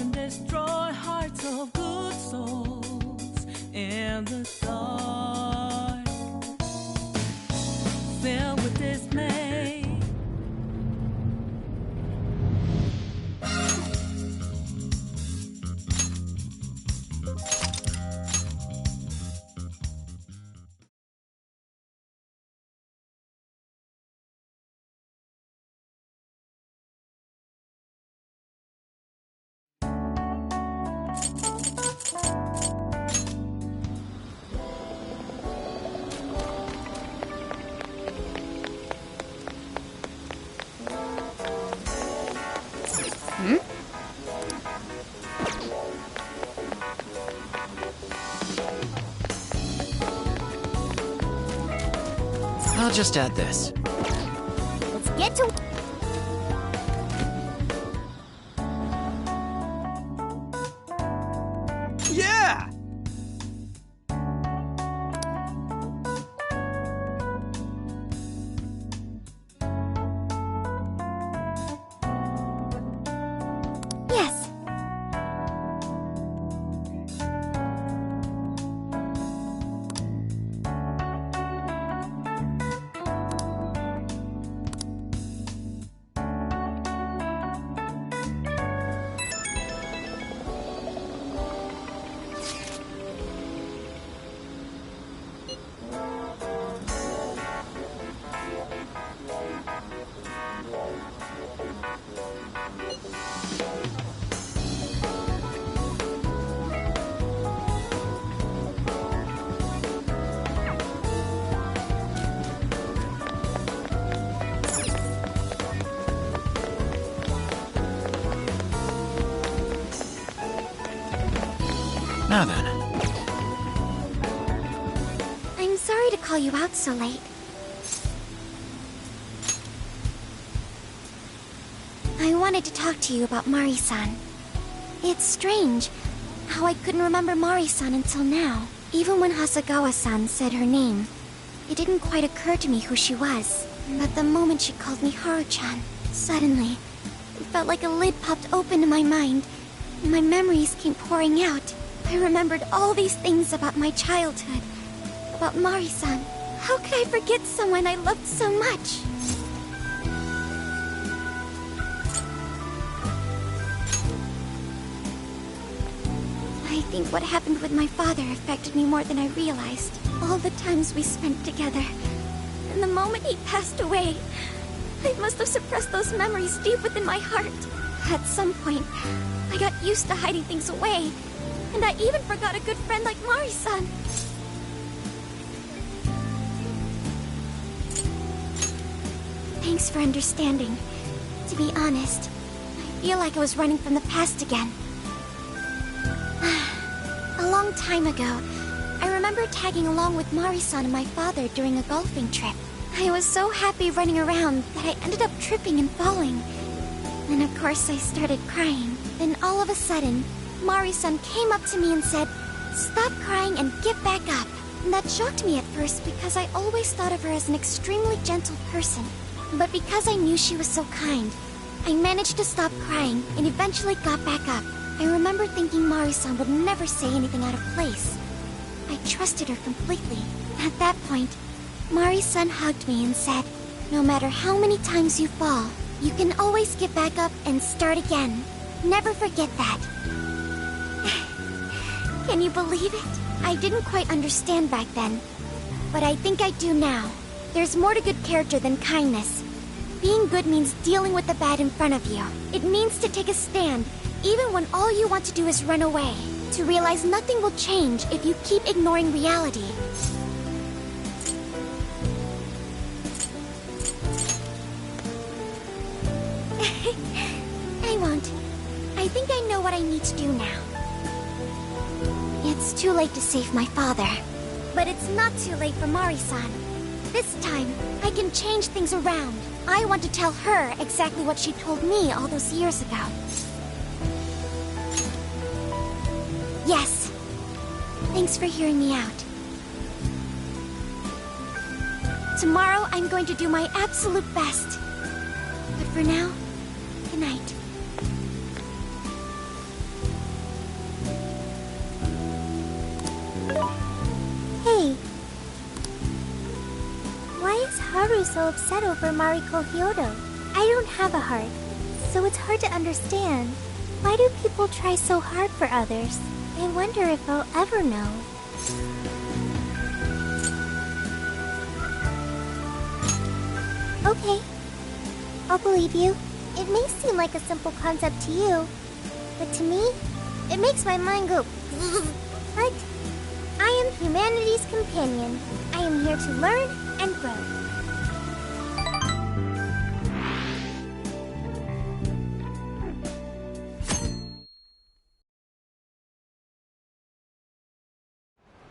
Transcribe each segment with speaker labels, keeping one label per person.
Speaker 1: and destroy hearts of good souls in the dark, filled with dismay.
Speaker 2: I'll just add this.
Speaker 3: Let's get to...
Speaker 2: Yeah!
Speaker 3: Yes.
Speaker 2: Now then.
Speaker 3: I'm sorry to call you out so late. I wanted to talk to you about Mari-san. It's strange how I couldn't remember Mari-san until now. Even when Hasagawa-san said her name, it didn't quite occur to me who she was. But the moment she called me Haru-chan, suddenly, it felt like a lid popped open in my mind, and my memories came pouring out. I remembered all these things about my childhood, about Mari-san. How could I forget someone I loved so much? I think what happened with my father affected me more than I realized. All the times we spent together. And the moment he passed away, I must have suppressed those memories deep within my heart. At some point, I got used to hiding things away. And I even forgot a good friend like Mari-san. Thanks for understanding. To be honest, I feel like I was running from the past again. A long time ago, I remember tagging along with Mari-san and my father during a golfing trip. I was so happy running around that I ended up tripping and falling. And of course I started crying. Then all of a sudden, Mari-san came up to me and said, "Stop crying and get back up." And that shocked me at first because I always thought of her as an extremely gentle person. But because I knew she was so kind, I managed to stop crying and eventually got back up. I remember thinking Mari-san would never say anything out of place. I trusted her completely. At that point, Mari-san hugged me and said, "No matter how many times you fall, you can always get back up and start again. Never forget that." Can you believe it? I didn't quite understand back then, but I think I do now. There's more to good character than kindness. Being good means dealing with the bad in front of you. It means to take a stand, even when all you want to do is run away. To realize nothing will change if you keep ignoring reality. I won't. I think I know what I need to do now. It's too late to save my father. But it's not too late for Mari-san. This time, I can change things around. I want to tell her exactly what she told me all those years ago. Yes. Thanks for hearing me out. Tomorrow, I'm going to do my absolute best. But for now, good night.
Speaker 4: Haru so upset over Mariko Hyodo? I don't have a heart, so it's hard to understand. Why do people try so hard for others? I wonder if I'll ever know. Okay, I'll believe you. It may seem like a simple concept to you, but to me, it makes my mind go But I am humanity's companion. I am here to learn and grow.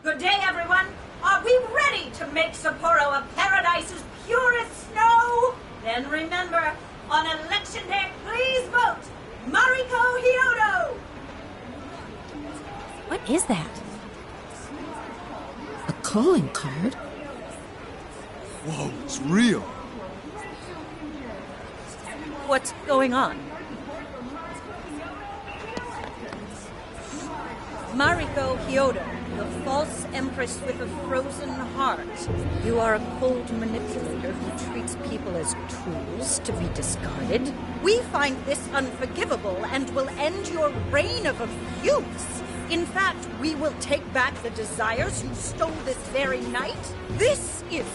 Speaker 5: Good day, everyone. Are we ready to make Sapporo a paradise as pure as snow? Then remember, on election day, please vote Mariko Hyodo!
Speaker 6: What is that? A calling card?
Speaker 7: Whoa, it's real.
Speaker 5: What's going on? Mariko Hyodo, the false empress with a frozen heart. You are a cold manipulator who treats people as tools to be discarded. We find this unforgivable and will end your reign of abuse. In fact, we will take back the desires you stole this very night. This is...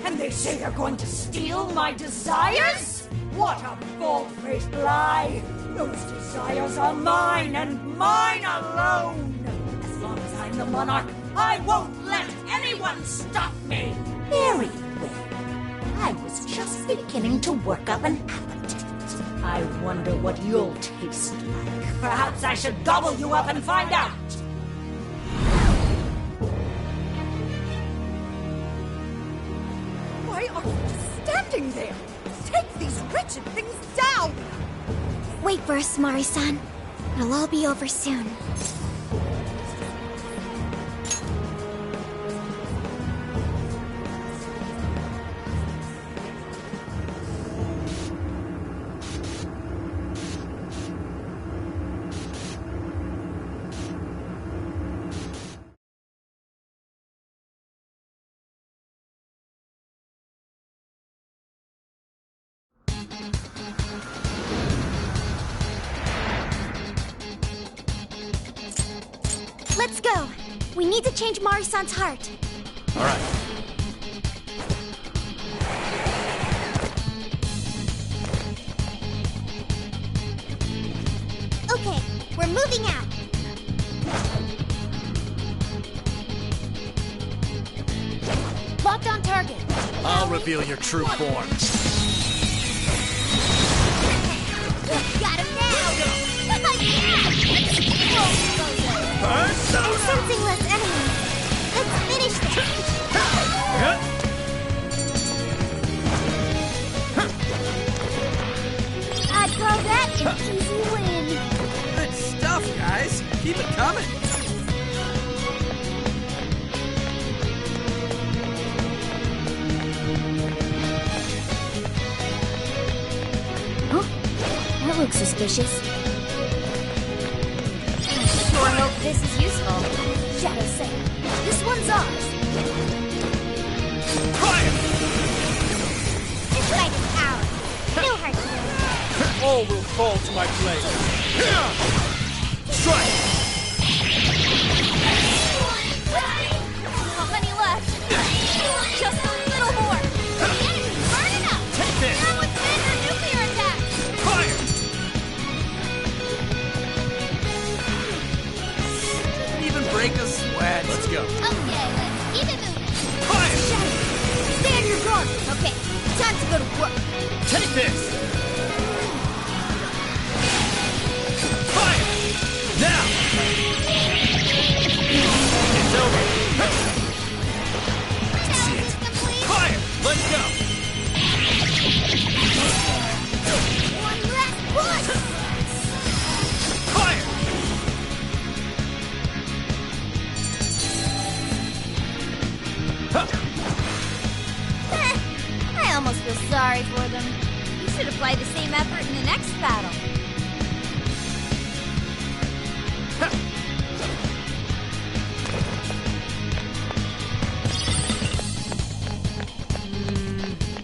Speaker 5: And they say they're going to steal my desires? What a bald-faced lie! Those desires are mine and mine alone! As long as I'm the monarch, I won't let anyone stop me! Very well. I was just beginning to work up an appetite. I wonder what you'll taste like. Perhaps I should gobble you up and find out! Why are you just standing there? Take these wretched things down!
Speaker 3: Wait for us, Mari-san. It'll all be over soon. Let's go! We need to change Mari-san's heart.
Speaker 2: All right.
Speaker 3: Okay, we're moving out. Locked on target.
Speaker 2: I'll reveal your true form.
Speaker 3: Got him now! Yeah! I'm sensing less enemies. Let's finish this. I'd call that an easy win.
Speaker 7: Good stuff, guys. Keep it coming.
Speaker 3: Oh, that looks suspicious. Sure hope this is useful. Shadow Sail. This one's ours.
Speaker 2: Fire!
Speaker 3: This light is ours. No hurt here.
Speaker 7: All will fall to my blade.
Speaker 2: Strike!
Speaker 3: Not many left. Just a little more. The enemy's burning up.
Speaker 2: Take this!
Speaker 3: Now withstand your nuclear attack.
Speaker 2: Fire!
Speaker 7: Break a sweat.
Speaker 2: Let's go.
Speaker 3: Okay, let's keep it moving.
Speaker 2: Fire!
Speaker 3: Shadow, stay on your guard. Okay, time to go to work.
Speaker 2: Take this! Fire! Now! It's over. That's it.
Speaker 3: Complete.
Speaker 2: Fire! Let's go!
Speaker 3: One last push.
Speaker 2: Fire!
Speaker 3: I almost feel sorry for them. You should apply the same effort in the next battle.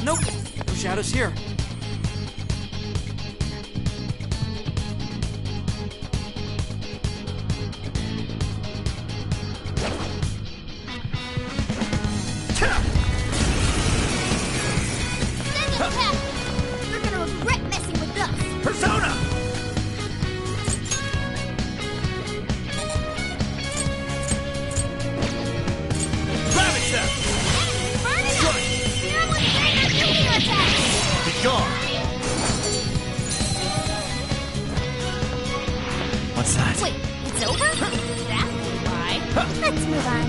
Speaker 7: Nope. No shadows here.
Speaker 4: Send it, Pep! You're gonna regret messing with us!
Speaker 2: Persona! Gravity!
Speaker 4: Burn it up! Serum with greater nuclear attack!
Speaker 2: Be gone! What's that?
Speaker 4: Wait, it's over? That's why. Let's move on.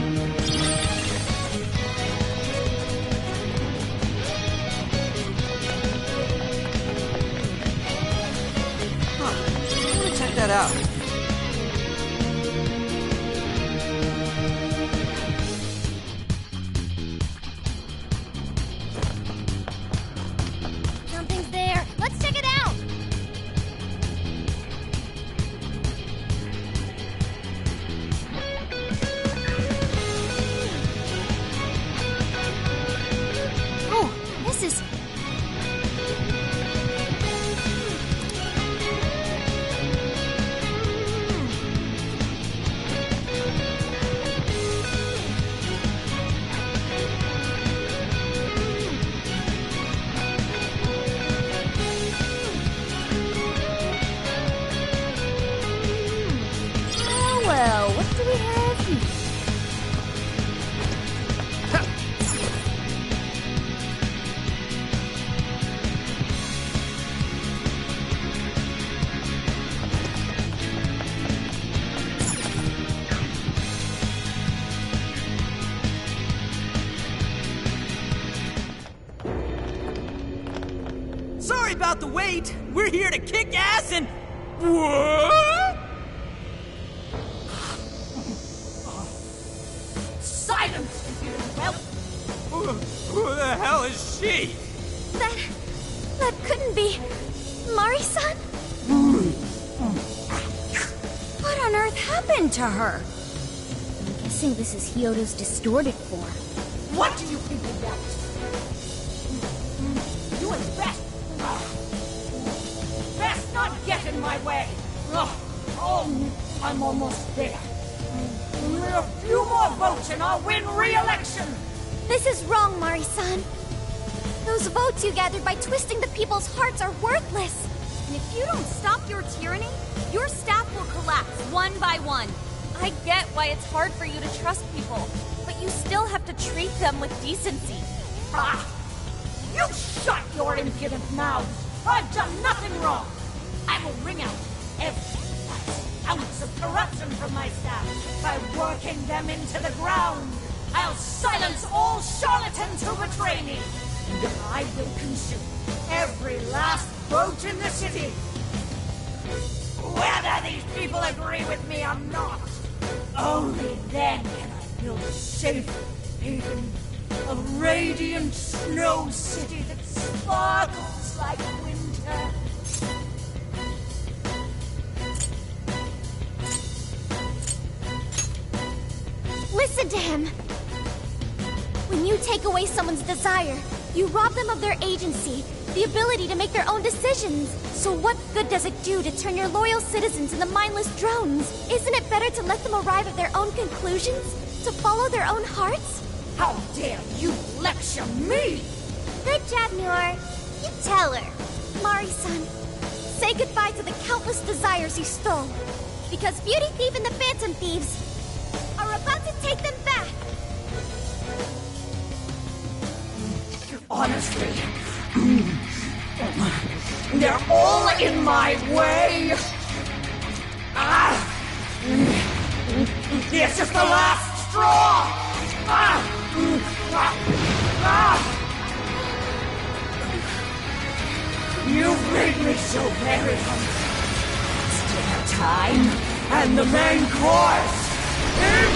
Speaker 7: Let me check that out.
Speaker 4: Something's there. Let's check it out. Oh, this is... Oh, well, what do we have here?
Speaker 7: Sorry about the wait. We're here to kick ass and... What?
Speaker 5: Silence, if you will.
Speaker 7: Who the hell is she?
Speaker 3: That couldn't be... Mari-san? What on earth happened to her?
Speaker 4: I'm guessing this is Hyodo's distorted form.
Speaker 5: What do you people want? You and Beth. Best not get in my way. Oh, I'm almost there. Only a few more votes and I'll win re-election.
Speaker 3: This is wrong, Mari-san. Those votes you gathered by twisting the people's hearts are worthless.
Speaker 8: And if you don't stop your tyranny, your staff will collapse one by one. I get why it's hard for you to trust people, but you still have to treat them with decency.
Speaker 5: Ah! You shut your impudent mouths! I've done nothing wrong! I will wring out every last ounce of corruption from my staff by working them into the ground! I'll silence all charlatans who betray me! And I will consume every last vote in the city! Whether these people agree with me or not, only then can I build a safe haven, a radiant snow city that sparkles like winter.
Speaker 3: Listen to him. When you take away someone's desire, you rob them of their agency, the ability to make their own decisions. So what good does it do to turn your loyal citizens into mindless drones? Isn't it better to let them arrive at their own conclusions? To follow their own hearts?
Speaker 5: How dare you lecture me?
Speaker 3: Good job, Noor. You tell her. Mari-san, say goodbye to the countless desires you stole. Because Beauty Thief and the Phantom Thieves are about to take them back.
Speaker 5: Honestly, they're all in my way. It's just the last straw. You've made me so very hungry. It's dinner time, and the main course is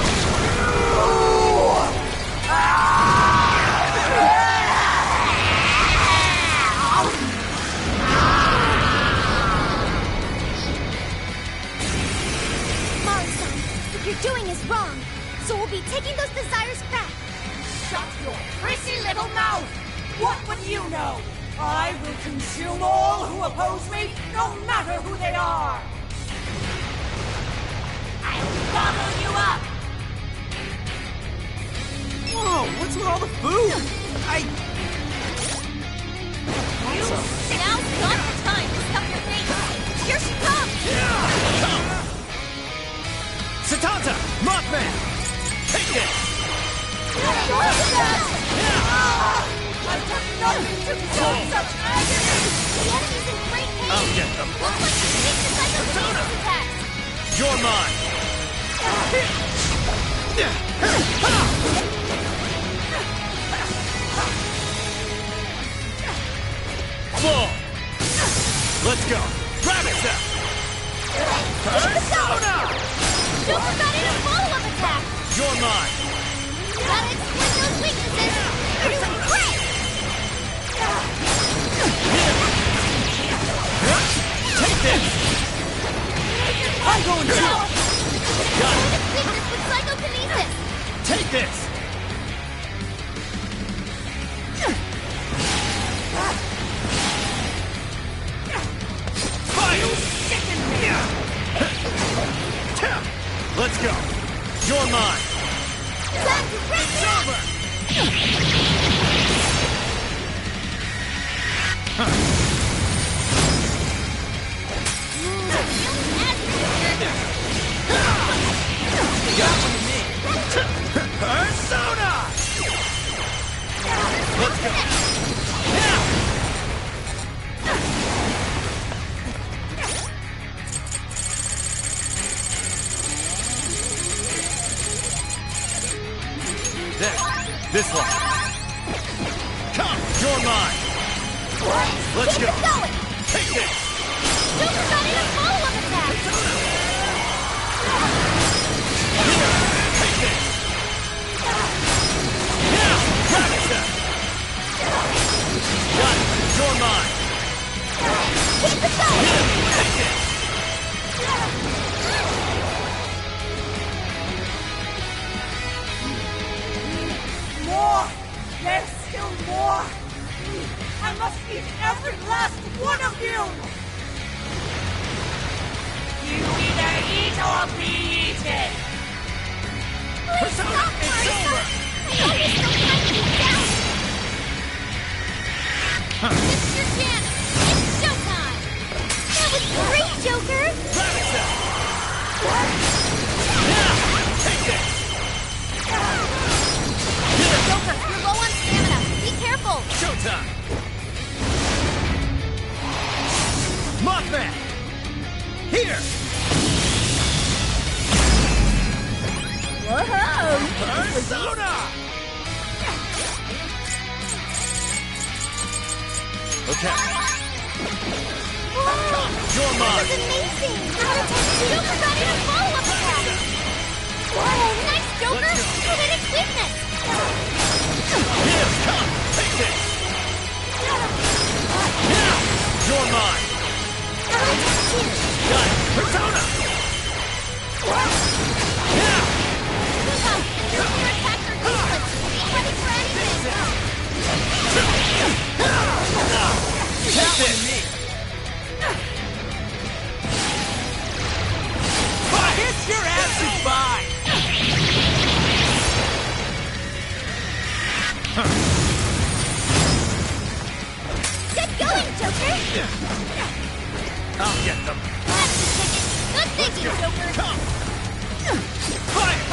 Speaker 3: Mari-san, what you're doing is wrong. So we'll be taking those desires back.
Speaker 5: Shut your prissy little mouth! What would you know? I will consume all who oppose me, no matter who they are! I'll gobble you up!
Speaker 7: Whoa, what's with all the food?
Speaker 8: Now's not the time to stuff your face! Here she comes!
Speaker 2: Satanta! Mothman! Take this!
Speaker 5: I've done nothing to deserve such agony!
Speaker 8: The enemy's in great pain!
Speaker 2: I'll get them!
Speaker 8: Looks like she's weak to psychokinesis attacks!
Speaker 2: You're mine! Full! Let's go! Rabbit Cell! Persona!
Speaker 8: Joker got in a follow-up attack!
Speaker 2: You're mine!
Speaker 8: Gotta exploit those weaknesses! You're doing great!
Speaker 2: Take this! I'm going to! Got it!
Speaker 8: Its weakness with psychokinesis!
Speaker 2: Take this! Fire! Let's go! You're mine!
Speaker 8: Time to wrap
Speaker 2: It's
Speaker 8: it up!
Speaker 2: over! Persona! Let's go! This one. Come, you're mine. Let's
Speaker 8: Keep
Speaker 2: go.
Speaker 8: it going!
Speaker 2: Take this.
Speaker 8: Joker got in a follow-up attack!
Speaker 2: Take this. Rabbit Cell. Got it. You're mine.
Speaker 8: Keep it going!
Speaker 2: Take this.
Speaker 5: More! There's still more! I must eat every last one of you! You either eat or be eaten!
Speaker 8: Please stop, Marissa! I know you're still trying to keep down! This is your chance! It's showtime! That was great, Joker!
Speaker 2: Rabbit Cell. Take this.
Speaker 8: Joker, you're low on stamina. Be careful!
Speaker 2: Showtime. Mothman. Here.
Speaker 8: Whoa!
Speaker 2: Persona. Okay. Come, you're
Speaker 8: That
Speaker 2: mine.
Speaker 8: was amazing! Joker got in a follow-up attack! Whoa, nice, Joker! You hit its weakness!
Speaker 2: Here, come, take this. You're mine. Got it. Persona.
Speaker 8: Your attacks are useless! Be ready for anything!
Speaker 2: Take this.
Speaker 7: Kiss your ass goodbye!
Speaker 8: Get going, Joker!
Speaker 2: I'll get them.
Speaker 8: That's the ticket! Good thinking, Joker!
Speaker 2: Come. Fire.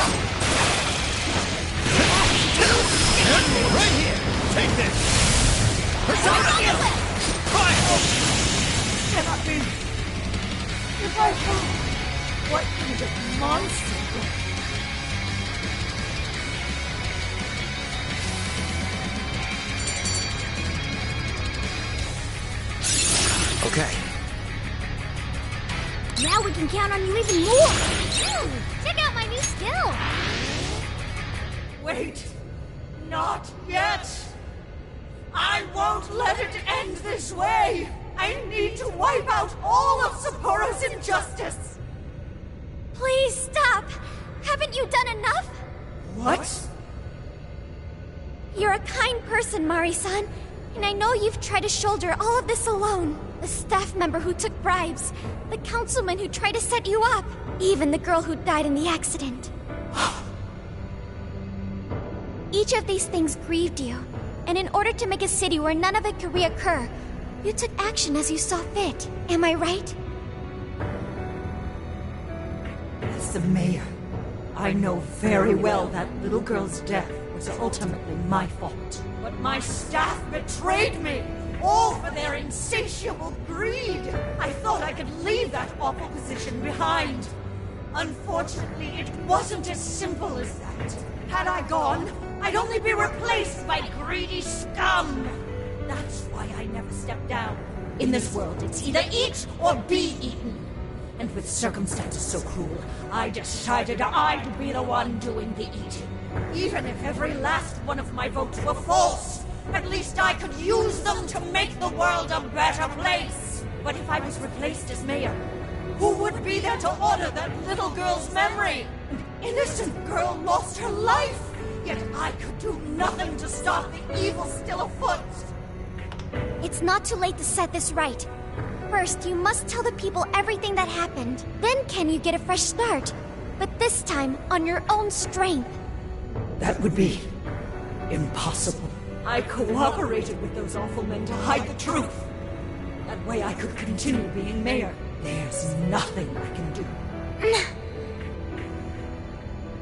Speaker 2: Right here. Take this. Persona.
Speaker 8: On your way!
Speaker 2: Fire.
Speaker 5: Cannot be! If I fall, what kind of monster?
Speaker 2: Okay.
Speaker 8: Now we can count on you even more! Check out my new skill!
Speaker 5: Wait! Not yet! I won't let it end this way! I need to wipe out all of Sapporo's injustice!
Speaker 3: Please stop! Haven't you done enough?
Speaker 5: What?
Speaker 3: You're a kind person, Mari-san. And I know you've tried to shoulder all of this alone. The staff member who took bribes, the councilman who tried to set you up, even the girl who died in the accident. Each of these things grieved you, and in order to make a city where none of it could reoccur, you took action as you saw fit. Am I right?
Speaker 5: As the mayor, I know very well that little girl's death was ultimately my fault. But my staff betrayed me, all for their insatiable greed. I thought I could leave that awful position behind. Unfortunately, it wasn't as simple as that. Had I gone, I'd only be replaced by greedy scum. That's why I never stepped down. In this world, it's either eat or be eaten. And with circumstances so cruel, I decided I'd be the one doing the eating. Even if every last one of my votes were false, at least I could use them to make the world a better place. But if I was replaced as mayor, who would be there to honor that little girl's memory? An innocent girl lost her life, yet I could do nothing to stop the evil still afoot.
Speaker 3: It's not too late to set this right. First, you must tell the people everything that happened. Then can you get a fresh start? But this time, on your own strength.
Speaker 5: That would be impossible. I cooperated with those awful men to hide the truth. That way I could continue being mayor. There's nothing I can do.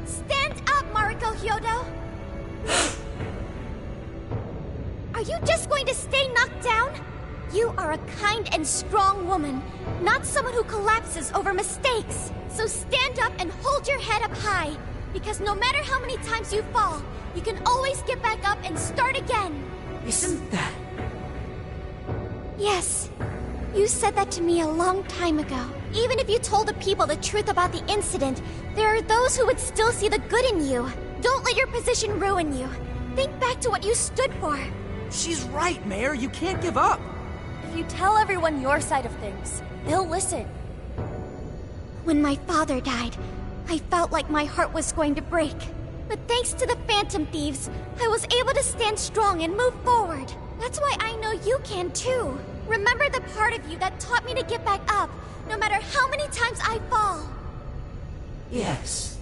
Speaker 3: Stand up, Mariko Hyodo! Are you just going to stay knocked down? You are a kind and strong woman, not someone who collapses over mistakes. So stand up and hold your head up high, because no matter how many times you fall, you can always get back up and start again.
Speaker 5: Isn't that...
Speaker 3: Yes. You said that to me a long time ago. Even if you told the people the truth about the incident, there are those who would still see the good in you. Don't let your position ruin you. Think back to what you stood for.
Speaker 7: She's right, Mayor. You can't give up.
Speaker 8: If you tell everyone your side of things, they'll listen.
Speaker 3: When my father died, I felt like my heart was going to break. But thanks to the Phantom Thieves, I was able to stand strong and move forward. That's why I know you can too. Remember the part of you that taught me to get back up, no matter how many times I fall.
Speaker 5: Yes.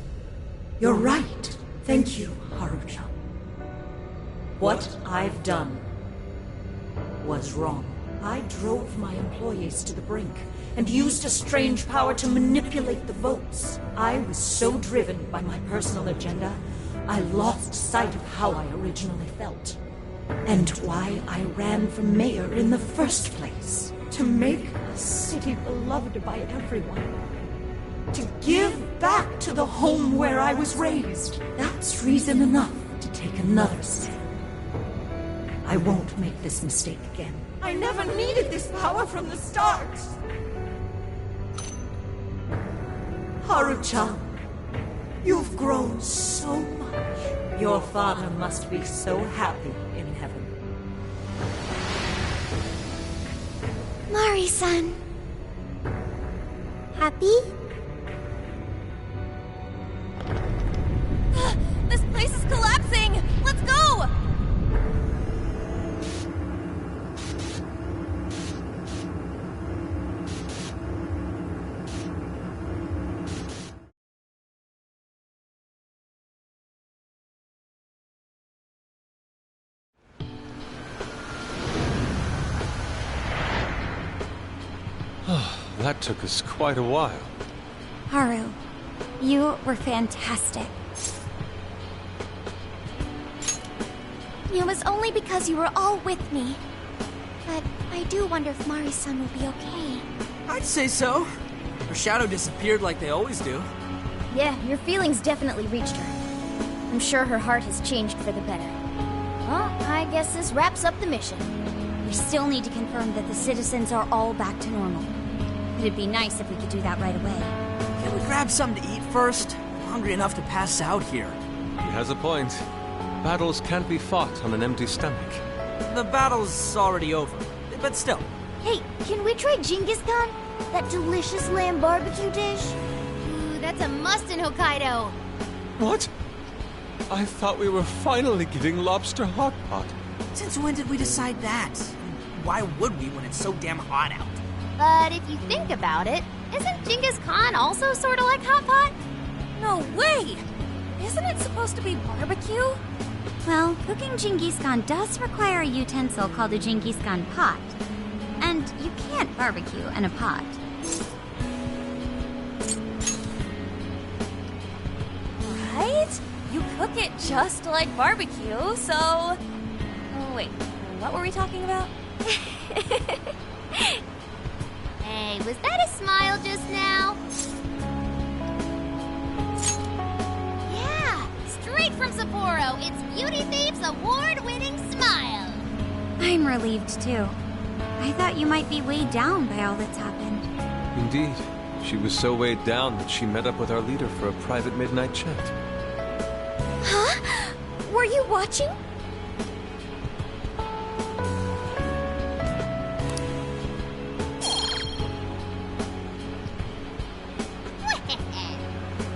Speaker 5: You're right. Thank you, Haruchan. What I've done was wrong. I drove my employees to the brink and used a strange power to manipulate the votes. I was so driven by my personal agenda, I lost sight of how I originally felt. And why I ran for mayor in the first place. To make a city beloved by everyone. To give back to the home where I was raised. That's reason enough to take another step. I won't make this mistake again. I never needed this power from the start. Haruchan, you've grown so much. Your father must be so happy in heaven.
Speaker 3: Mari-san.
Speaker 4: Happy?
Speaker 8: This place is collapsing! Let's go!
Speaker 9: That took us quite a while.
Speaker 3: Haru, you were fantastic. It was only because you were all with me. But I do wonder if Mari-san will be okay.
Speaker 7: I'd say so. Her shadow disappeared like they always do.
Speaker 10: Yeah, your feelings definitely reached her. I'm sure her heart has changed for the better. Well, I guess this wraps up the mission. We still need to confirm that the citizens are all back to normal. It'd be nice if we could do that right away.
Speaker 7: Can we grab something to eat first? I'm hungry enough to pass out here.
Speaker 9: He has a point. Battles can't be fought on an empty stomach.
Speaker 7: The battle's already over, but still.
Speaker 4: Hey, can we try Genghis Khan? That delicious lamb barbecue dish?
Speaker 10: Ooh, that's a must in Hokkaido.
Speaker 9: What? I thought we were finally getting lobster hot pot.
Speaker 7: Since when did we decide that? Why would we when it's so damn hot out?
Speaker 10: But if you think about it, isn't Genghis Khan also sort of like Hot Pot?
Speaker 8: No way! Isn't it supposed to be barbecue?
Speaker 3: Well, cooking Genghis Khan does require a utensil called a Genghis Khan pot. And you can't barbecue in a pot.
Speaker 8: Right? You cook it just like barbecue, so... Oh, wait. What were we talking about?
Speaker 10: Hey, was that a smile just now? Yeah, straight from Sapporo, it's Beauty Thief's award-winning smile.
Speaker 3: I'm relieved too. I thought you might be weighed down by all that's happened.
Speaker 9: Indeed. She was so weighed down that she met up with our leader for a private midnight chat.
Speaker 3: Huh? Were you watching?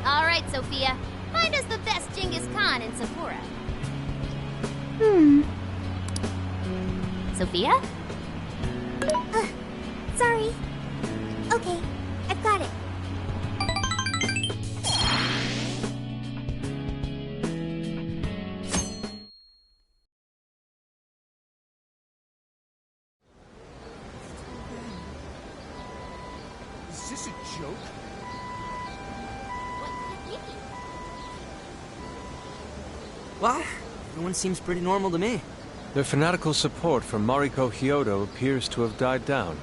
Speaker 10: All right, Sophia, find us the best Genghis Khan in Sapporo. Sophia?
Speaker 4: Sorry. Okay, I've got it.
Speaker 2: Is this a joke?
Speaker 10: What could it be?
Speaker 7: What? Everyone seems pretty normal to me.
Speaker 9: Their fanatical support for Mariko Hyodo appears to have died down.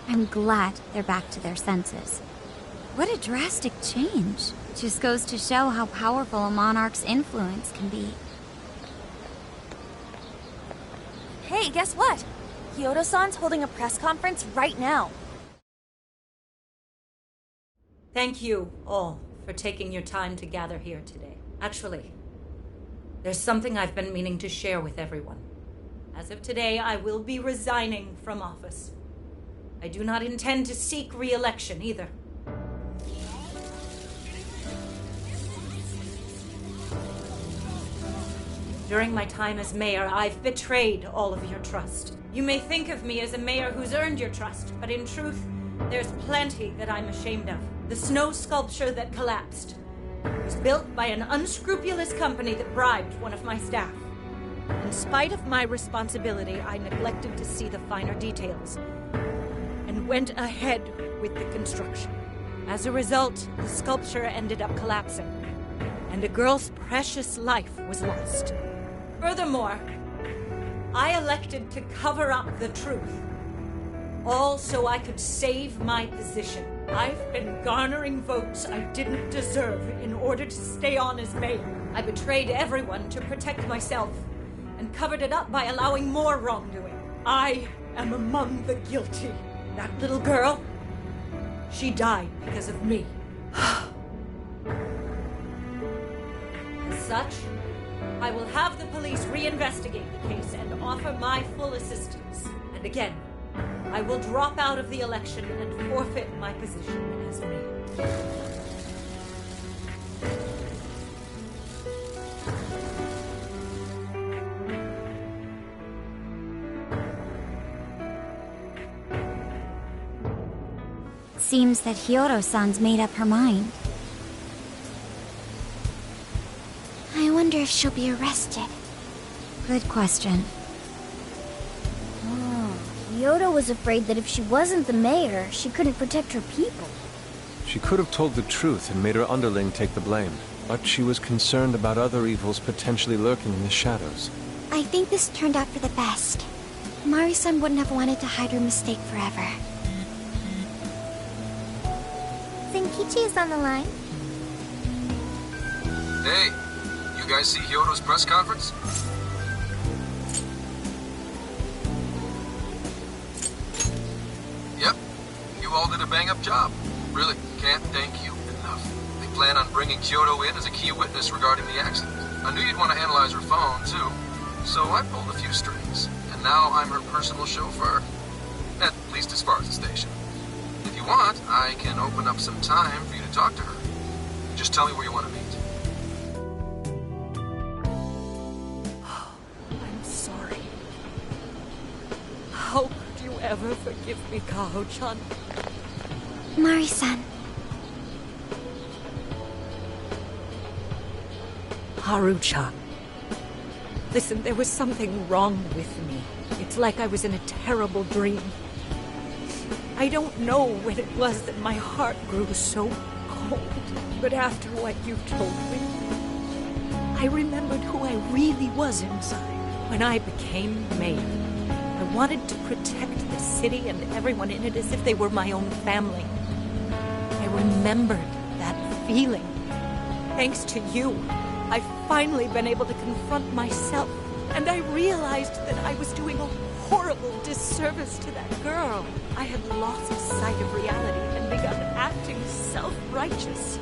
Speaker 3: I'm glad they're back to their senses. What a drastic change. Just goes to show how powerful a monarch's influence can be.
Speaker 8: Hey, guess what? Kyoto-san's holding a press conference right now.
Speaker 5: Thank you all for taking your time to gather here today. Actually, there's something I've been meaning to share with everyone. As of today, I will be resigning from office. I do not intend to seek re-election either. During my time as mayor, I've betrayed all of your trust. You may think of me as a mayor who's earned your trust, but in truth, there's plenty that I'm ashamed of. The snow sculpture that collapsed was built by an unscrupulous company that bribed one of my staff. In spite of my responsibility, I neglected to see the finer details and went ahead with the construction. As a result, the sculpture ended up collapsing, and a girl's precious life was lost. Furthermore, I elected to cover up the truth, all so I could save my position. I've been garnering votes I didn't deserve in order to stay on as mayor. I betrayed everyone to protect myself and covered it up by allowing more wrongdoing. I am among the guilty. That little girl, she died because of me. As such, I will have the police reinvestigate the case and offer my full assistance. And again, I will drop out of the election and forfeit my position as mayor.
Speaker 3: Seems that Hyodo-san's made up her mind. I wonder if she'll be arrested. Good question.
Speaker 10: Hyodo was afraid that if she wasn't the mayor, she couldn't protect her people.
Speaker 9: She could have told the truth and made her underling take the blame, but she was concerned about other evils potentially lurking in the shadows.
Speaker 3: I think this turned out for the best. Mari-san wouldn't have wanted to hide her mistake forever.
Speaker 4: Zenkichi is on the line.
Speaker 11: Hey, you guys see Hyodo's press conference? Yep, you all did a bang-up job. Really, can't thank you enough. They plan on bringing Kyoto in as a key witness regarding the accident. I knew you'd want to analyze her phone, too. So I pulled a few strings, and now I'm her personal chauffeur. At least as far as the station. If you want, I can open up some time for you to talk to her. Just tell me where you want to meet.
Speaker 5: I'm sorry. How could you ever forgive me, Kaho-chan?
Speaker 3: Mari-san.
Speaker 5: Haru-chan. Listen, there was something wrong with me. It's like I was in a terrible dream. I don't know when it was that my heart grew so cold, but after what you told me, I remembered who I really was inside. When I became mayor, I wanted to protect the city and everyone in it as if they were my own family. I remembered that feeling. Thanks to you, I've finally been able to confront myself, and I realized that I was doing a horrible disservice to that girl. I had lost sight of reality and begun acting self-righteous.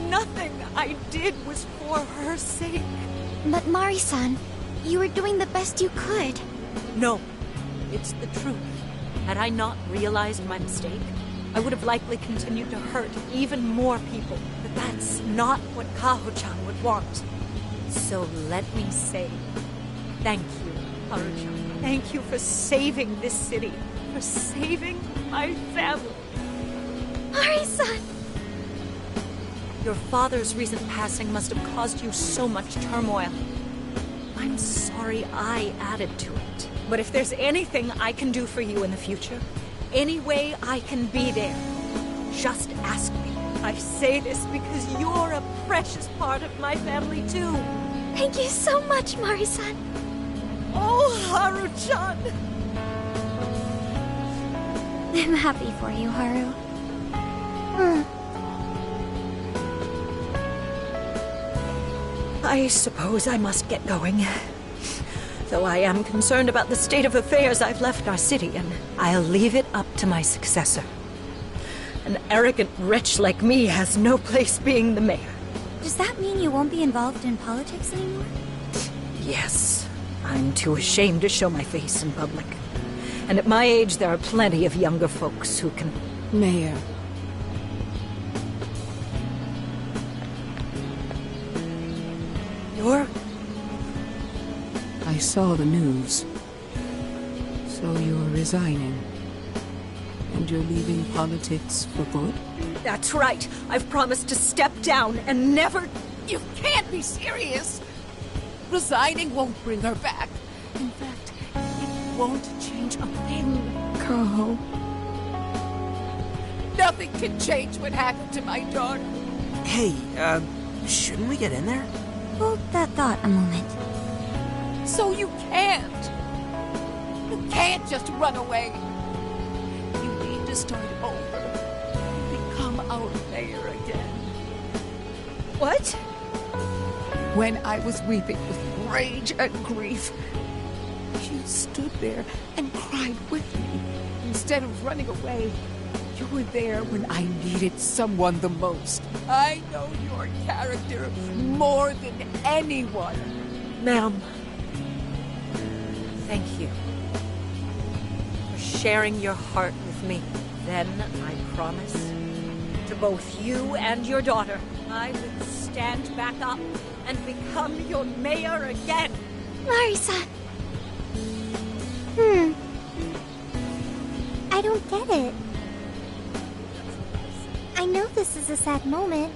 Speaker 5: Nothing I did was for her sake.
Speaker 3: But Mari-san, you were doing the best you could.
Speaker 5: No, it's the truth. Had I not realized my mistake, I would have likely continued to hurt even more people. But that's not what Kaho-chan would want. So let me say, thank you, Haru-chan. Thank you for saving this city, for saving my family.
Speaker 3: Mari-san!
Speaker 5: Your father's recent passing must have caused you so much turmoil. I'm sorry I added to it. But if there's anything I can do for you in the future, any way I can be there, just ask me. I say this because you're a precious part of my family, too.
Speaker 3: Thank you so much, Mari-san.
Speaker 5: Oh, Haru-chan!
Speaker 3: I'm happy for you, Haru.
Speaker 5: I suppose I must get going. Though I am concerned about the state of affairs, I've left our city, and I'll leave it up to my successor. An arrogant wretch like me has no place being the mayor.
Speaker 10: Does that mean you won't be involved in politics anymore?
Speaker 5: Yes. I'm too ashamed to show my face in public. And at my age, there are plenty of younger folks who can...
Speaker 6: Mayor.
Speaker 5: You're...
Speaker 6: I saw the news. So you're resigning. And you're leaving politics for good?
Speaker 5: That's right. I've promised to step down and never...
Speaker 12: You can't be serious! Resigning won't bring her back. In fact, it won't change a thing.
Speaker 6: Kaho.
Speaker 12: Nothing can change what happened to my daughter.
Speaker 7: Hey, shouldn't we get in there?
Speaker 10: Hold that thought a moment.
Speaker 12: So you can't. You can't just run away. You need to start over. Become our mayor again.
Speaker 5: What?
Speaker 12: When I was weeping with rage and grief, you stood there and cried with me. Instead of running away, you were there when I needed someone the most. I know your character more than anyone.
Speaker 5: Ma'am, thank you for sharing your heart with me. Then I promise to both you and your daughter, I will stand back up and become your mayor again.
Speaker 3: Mari-san.
Speaker 4: I don't get it. I know this is a sad moment.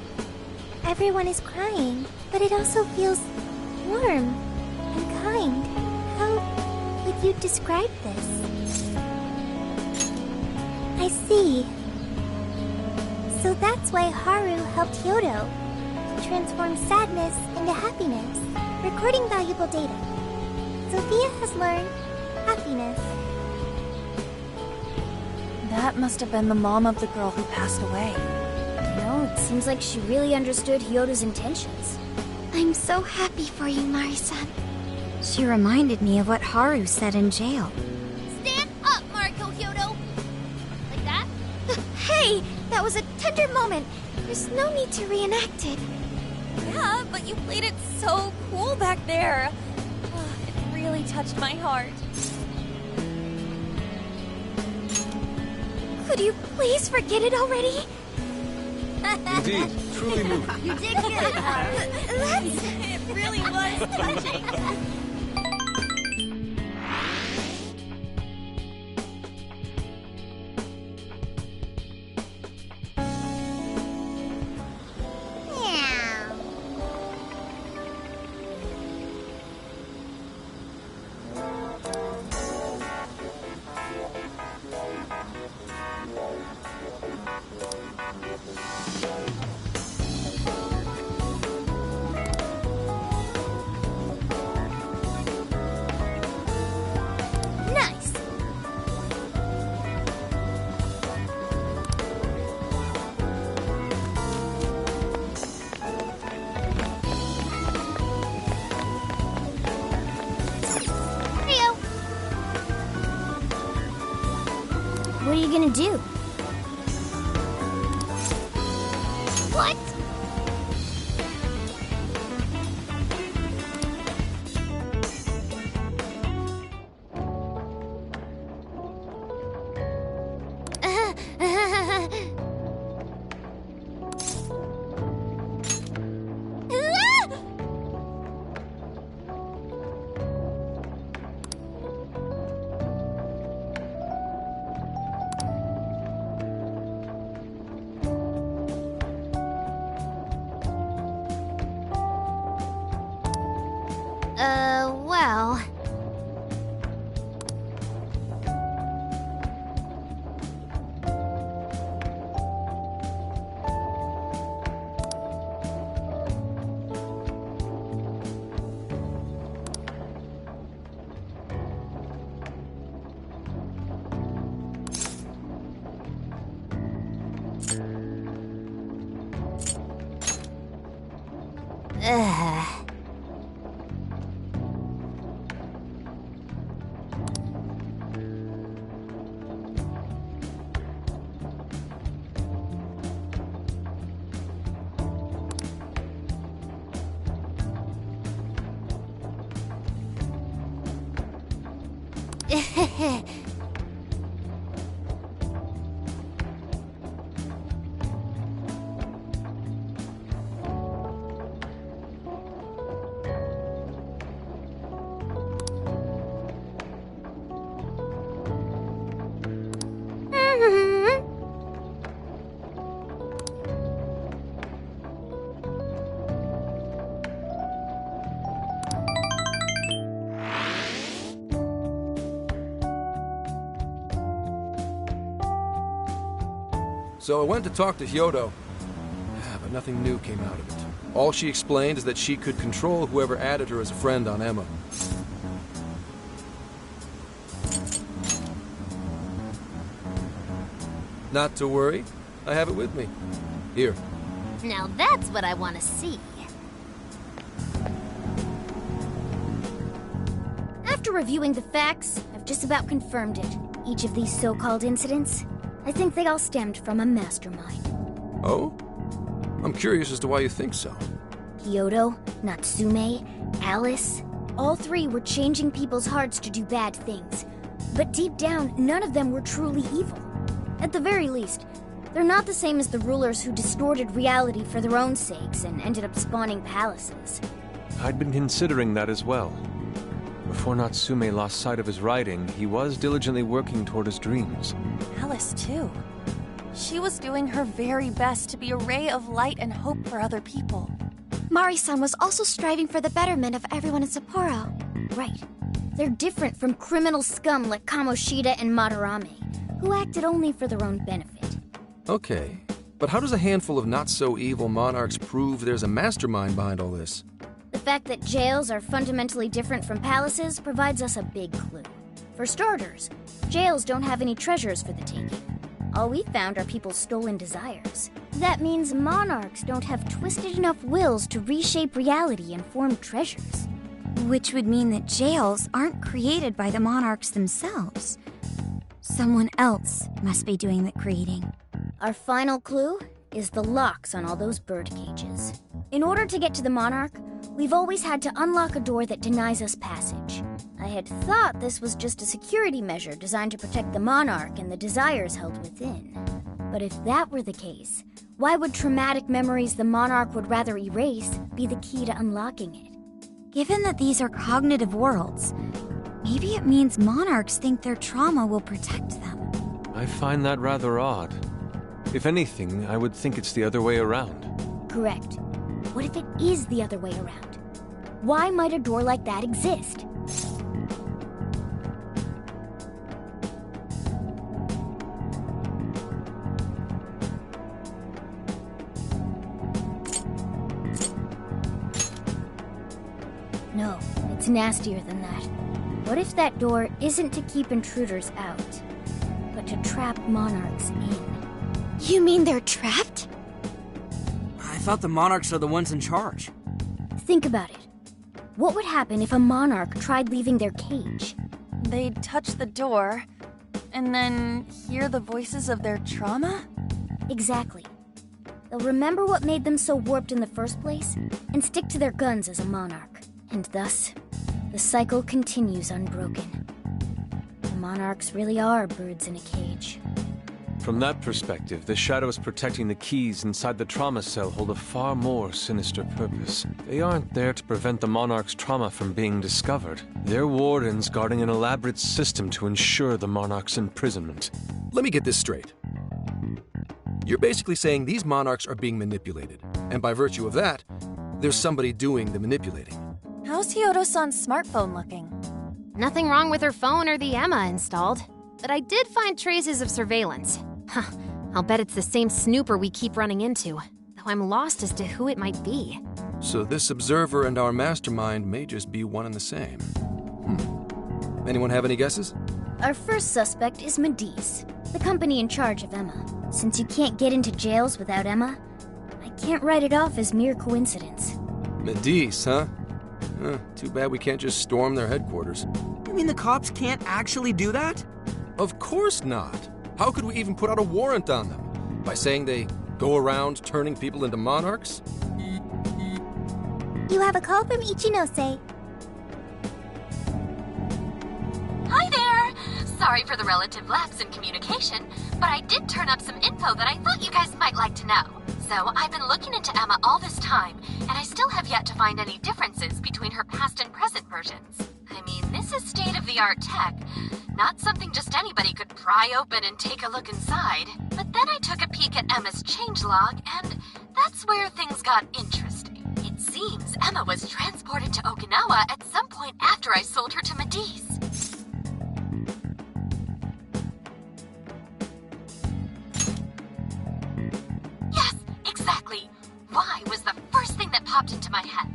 Speaker 4: Everyone is crying, but it also feels warm and kind. How would you describe this? I see. So that's why Haru helped Hyodo to transform sadness into happiness, recording valuable data. Sophia has learned happiness.
Speaker 10: That must have been the mom of the girl who passed away. No, it seems like she really understood Hyodo's intentions.
Speaker 3: I'm so happy for you, Mari-san.
Speaker 10: She reminded me of what Haru said in jail.
Speaker 3: Stand up, Mariko Hyodo! Like that? Hey! That was a tender moment. There's no need to reenact it.
Speaker 8: Yeah, but you played it so cool back there. It really touched my heart.
Speaker 3: Could you please forget it already?
Speaker 9: Indeed, truly moving.
Speaker 3: You did good, Haru.
Speaker 8: It really was touching.
Speaker 10: What are you gonna do?
Speaker 4: What? Well...
Speaker 13: So I went to talk to Hyodo, but nothing new came out of it. All she explained is that she could control whoever added her as a friend on Emma. Not to worry, I have it with me. Here.
Speaker 10: Now that's what I want to see. After reviewing the facts, I've just about confirmed it. Each of these so-called incidents, I think they all stemmed from a mastermind.
Speaker 13: Oh? I'm curious as to why you think so.
Speaker 10: Hyodo, Natsume, Alice, all three were changing people's hearts to do bad things. But deep down, none of them were truly evil. At the very least, they're not the same as the rulers who distorted reality for their own sakes and ended up spawning palaces.
Speaker 9: I'd been considering that as well. Before Natsume lost sight of his writing, he was diligently working toward his dreams.
Speaker 8: Alice, too. She was doing her very best to be a ray of light and hope for other people.
Speaker 3: Mari-san was also striving for the betterment of everyone in Sapporo.
Speaker 10: Right. They're different from criminal scum like Kamoshida and Madarame, who acted only for their own benefit.
Speaker 13: Okay, but how does a handful of not-so-evil monarchs prove there's a mastermind behind all this?
Speaker 10: The fact that jails are fundamentally different from palaces provides us a big clue. For starters, jails don't have any treasures for the taking. All we've found are people's stolen desires. That means monarchs don't have twisted enough wills to reshape reality and form treasures.
Speaker 14: Which would mean that jails aren't created by the monarchs themselves. Someone else must be doing the creating.
Speaker 10: Our final clue is the locks on all those bird cages. In order to get to the monarch, we've always had to unlock a door that denies us passage. I had thought this was just a security measure designed to protect the monarch and the desires held within. But if that were the case, why would traumatic memories the monarch would rather erase be the key to unlocking it?
Speaker 14: Given that these are cognitive worlds, maybe it means monarchs think their trauma will protect them.
Speaker 9: I find that rather odd. If anything, I would think it's the other way around.
Speaker 10: Correct. What if it is the other way around? Why might a door like that exist? No, it's nastier than that. What if that door isn't to keep intruders out, but to trap monarchs in?
Speaker 3: You mean they're trapped?
Speaker 7: I thought the monarchs are the ones in charge.
Speaker 10: Think about it. What would happen if a monarch tried leaving their cage?
Speaker 8: They'd touch the door, And then hear the voices of their trauma?
Speaker 10: Exactly. They'll remember what made them so warped in the first place, and stick to their guns as a monarch. And thus, the cycle continues unbroken. The monarchs really are birds in a cage.
Speaker 9: From that perspective, the shadows protecting the keys inside the trauma cell hold a far more sinister purpose. They aren't there to prevent the Monarch's trauma from being discovered. They're wardens guarding an elaborate system to ensure the Monarch's imprisonment.
Speaker 13: Let me get this straight. You're basically saying these monarchs are being manipulated, and by virtue of that, there's somebody doing the manipulating.
Speaker 8: How's Hyodo-san's smartphone looking?
Speaker 15: Nothing wrong with her phone or the Emma installed, but I did find traces of surveillance. Huh, I'll bet it's the same snooper we keep running into, though I'm lost as to who it might be.
Speaker 13: So this observer and our mastermind may just be one and the same. Anyone have any guesses?
Speaker 10: Our first suspect is Medice, the company in charge of Emma. Since you can't get into jails without Emma, I can't write it off as mere coincidence.
Speaker 13: Medice, huh? Too bad we can't just storm their headquarters.
Speaker 7: You mean the cops can't actually do that?
Speaker 13: Of course not. How could we even put out a warrant on them? By saying they go around turning people into monarchs?
Speaker 4: You have a call from Ichinose.
Speaker 16: Hi there! Sorry for the relative lapse in communication, but I did turn up some info that I thought you guys might like to know. So I've been looking into Emma all this time, and I still have yet to find any differences between her past and present versions. I mean, this is state-of-the-art tech, not something just anybody could pry open and take a look inside. But then I took a peek at Emma's changelog, and that's where things got interesting. It seems Emma was transported to Okinawa at some point after I sold her to Medice. Yes, exactly. Why was the first thing that popped into my head.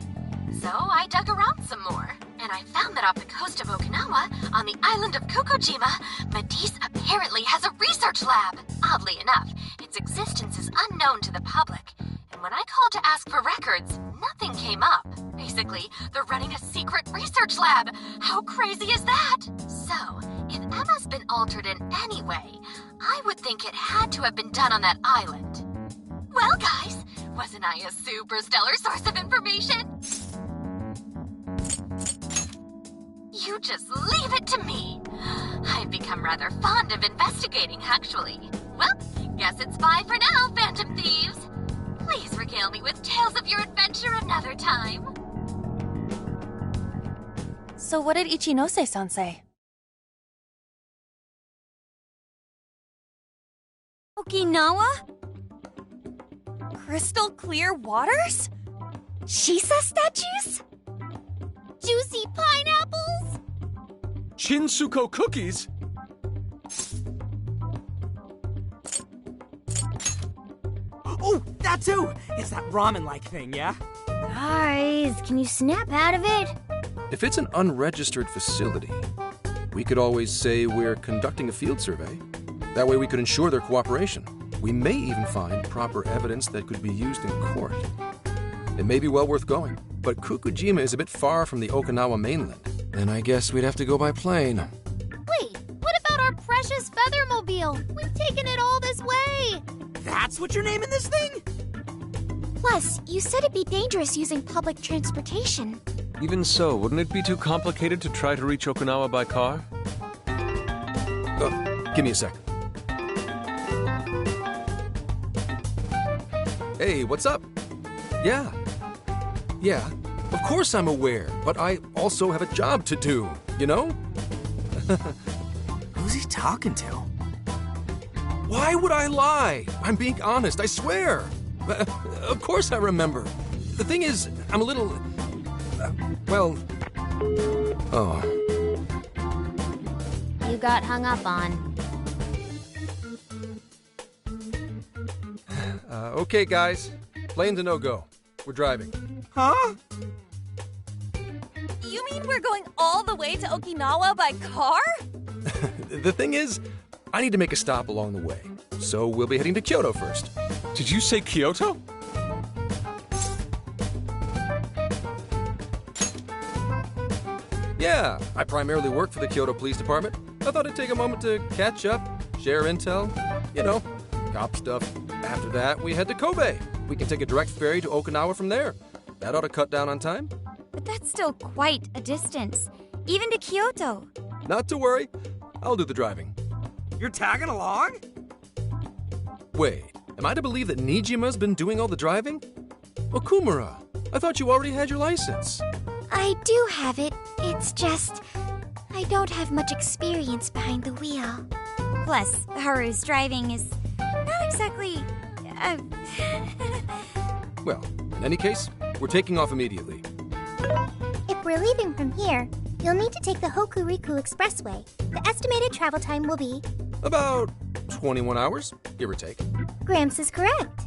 Speaker 16: So I dug around some more, and I found that off the coast of Okinawa, on the island of Kokojima, Medice apparently has a research lab. Oddly enough, its existence is unknown to the public, and when I called to ask for records, nothing came up. Basically, they're running a secret research lab. How crazy is that? So, if Emma's been altered in any way, I would think it had to have been done on that island. Well, guys, wasn't I a super stellar source of information? You just leave it to me. I've become rather fond of investigating, actually. Well, guess it's bye for now, Phantom Thieves. Please regale me with tales of your adventure another time.
Speaker 8: So what did Ichinose-san say?
Speaker 14: Okinawa?
Speaker 8: Crystal clear waters?
Speaker 14: Shisa statues?
Speaker 4: Juicy pineapples?
Speaker 9: Shinsuko cookies?
Speaker 7: Oh, that too! It's that ramen-like thing, yeah?
Speaker 10: Guys, can you snap out of it?
Speaker 13: If it's an unregistered facility, we could always say we're conducting a field survey. That way we could ensure their cooperation. We may even find proper evidence that could be used in court. It may be well worth going, but Kokojima is a bit far from the Okinawa mainland, and I guess we'd have to go by plane.
Speaker 4: Wait, what about our precious Feathermobile? We've taken it all this way!
Speaker 7: That's what you're naming this thing?
Speaker 3: Plus, you said it'd be dangerous using public transportation.
Speaker 9: Even so, wouldn't it be too complicated to try to reach Okinawa by car?
Speaker 13: Give me a sec. Hey, what's up? Yeah, of course I'm aware, but I also have a job to do, you know?
Speaker 7: Who's he talking to?
Speaker 13: Why would I lie? I'm being honest, I swear. Of course I remember. The thing is, I'm a little...
Speaker 15: You got hung up on.
Speaker 13: Okay, guys. Plane's a no-go. We're driving.
Speaker 7: Huh?
Speaker 8: You mean we're going all the way to Okinawa by car?
Speaker 13: The thing is, I need to make a stop along the way. So we'll be heading to Kyoto first.
Speaker 9: Did you say Kyoto?
Speaker 13: Yeah, I primarily work for the Kyoto Police Department. I thought I'd take a moment to catch up, share intel, you know, cop stuff. After that, we head to Kobe. We can take a direct ferry to Okinawa from there. That ought to cut down on time.
Speaker 14: But that's still quite a distance, even to Kyoto.
Speaker 13: Not to worry. I'll do the driving.
Speaker 7: You're tagging along?
Speaker 13: Wait, am I to believe that Nijima's been doing all the driving? Okumura, I thought you already had your license.
Speaker 3: I do have it. It's just, I don't have much experience behind the wheel.
Speaker 14: Plus, Haru's driving is not exactly...
Speaker 13: Well, in any case, we're taking off immediately.
Speaker 4: If we're leaving from here, you'll need to take the Hokuriku Expressway. The estimated travel time will be...
Speaker 13: About 21 hours, give or take.
Speaker 4: Gramps is correct.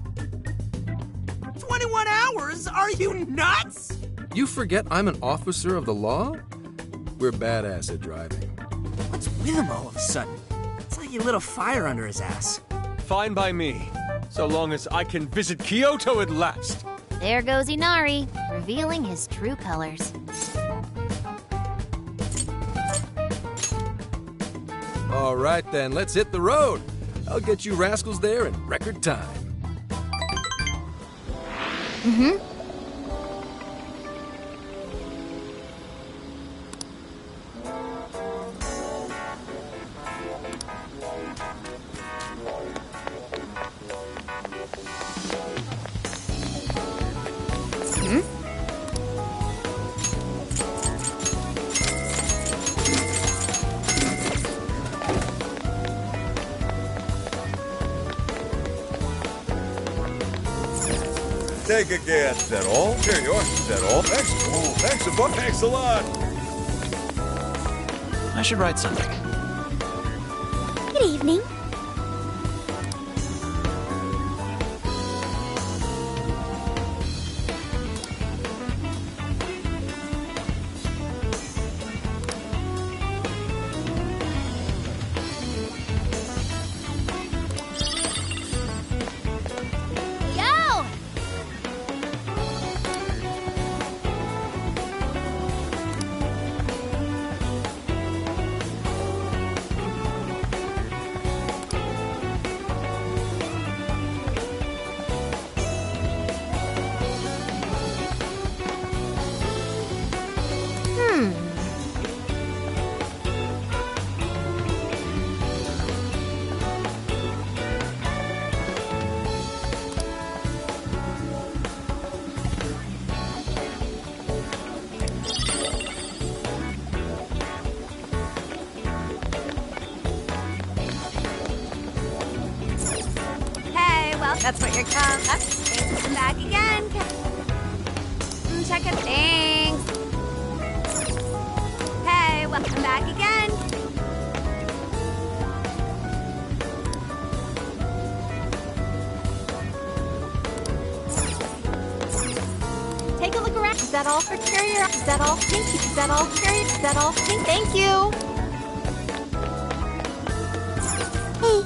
Speaker 7: 21 hours? Are you nuts?
Speaker 13: You forget I'm an officer of the law? We're badass at driving.
Speaker 7: What's with him all of a sudden? It's like he lit a fire under his ass.
Speaker 9: Fine by me, so long as I can visit Kyoto at last.
Speaker 15: There goes Inari, revealing his true colors.
Speaker 13: All right then, let's hit the road. I'll get you rascals there in record time.
Speaker 14: Mm-hmm.
Speaker 17: Take a guess. Is that all? Here you are. Is that all? Thanks. Oh, thanks a bunch. Thanks a lot.
Speaker 2: I should write something.
Speaker 3: Good evening.
Speaker 10: That's what you're called. Thanks. I'm back again. Check it. Thanks. Hey, welcome back again. Take a look around. Is that all for carrier? Is that all? Thank you. Is that all? Carrier? Is that all? Thank you.
Speaker 4: Hey.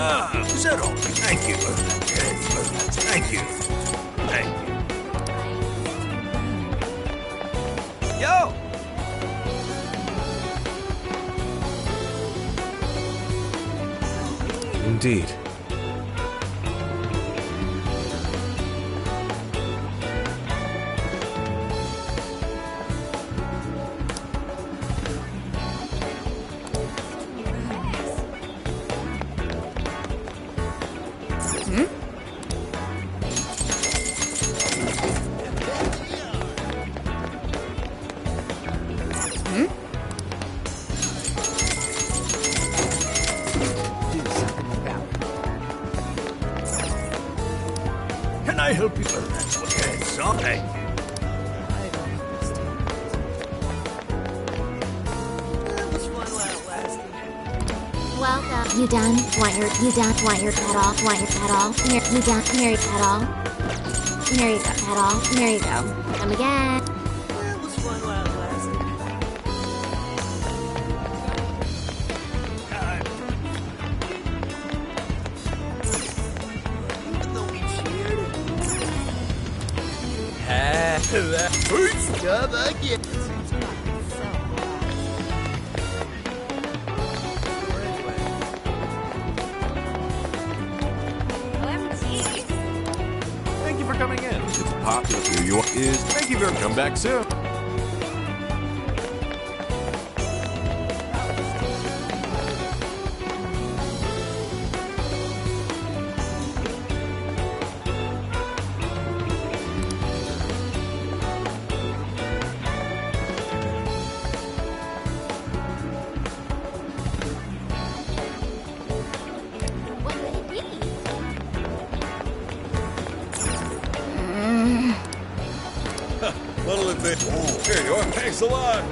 Speaker 17: Ah, is that all? Thank you. Thank you. Thank you.
Speaker 7: Yo!
Speaker 9: Indeed.
Speaker 17: Can I help you? That's what it's on. Thank you.
Speaker 3: Welcome. You done? You done? Want your pet off? Want your pet off? Here, you done? Here, pet off. Here you go, pet off. Here you go. Come again.
Speaker 2: Come again.
Speaker 18: Thank you for coming in. It's popular. Here you are. Thank you for come back soon.
Speaker 17: What'll it be? Oh, here you are. Thanks a lot.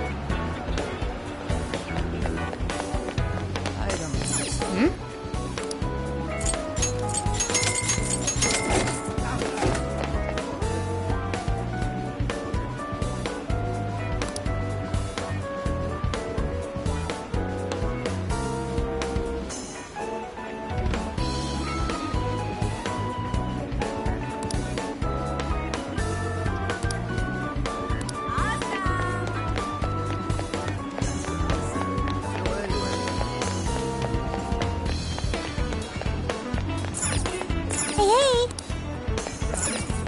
Speaker 4: Hey!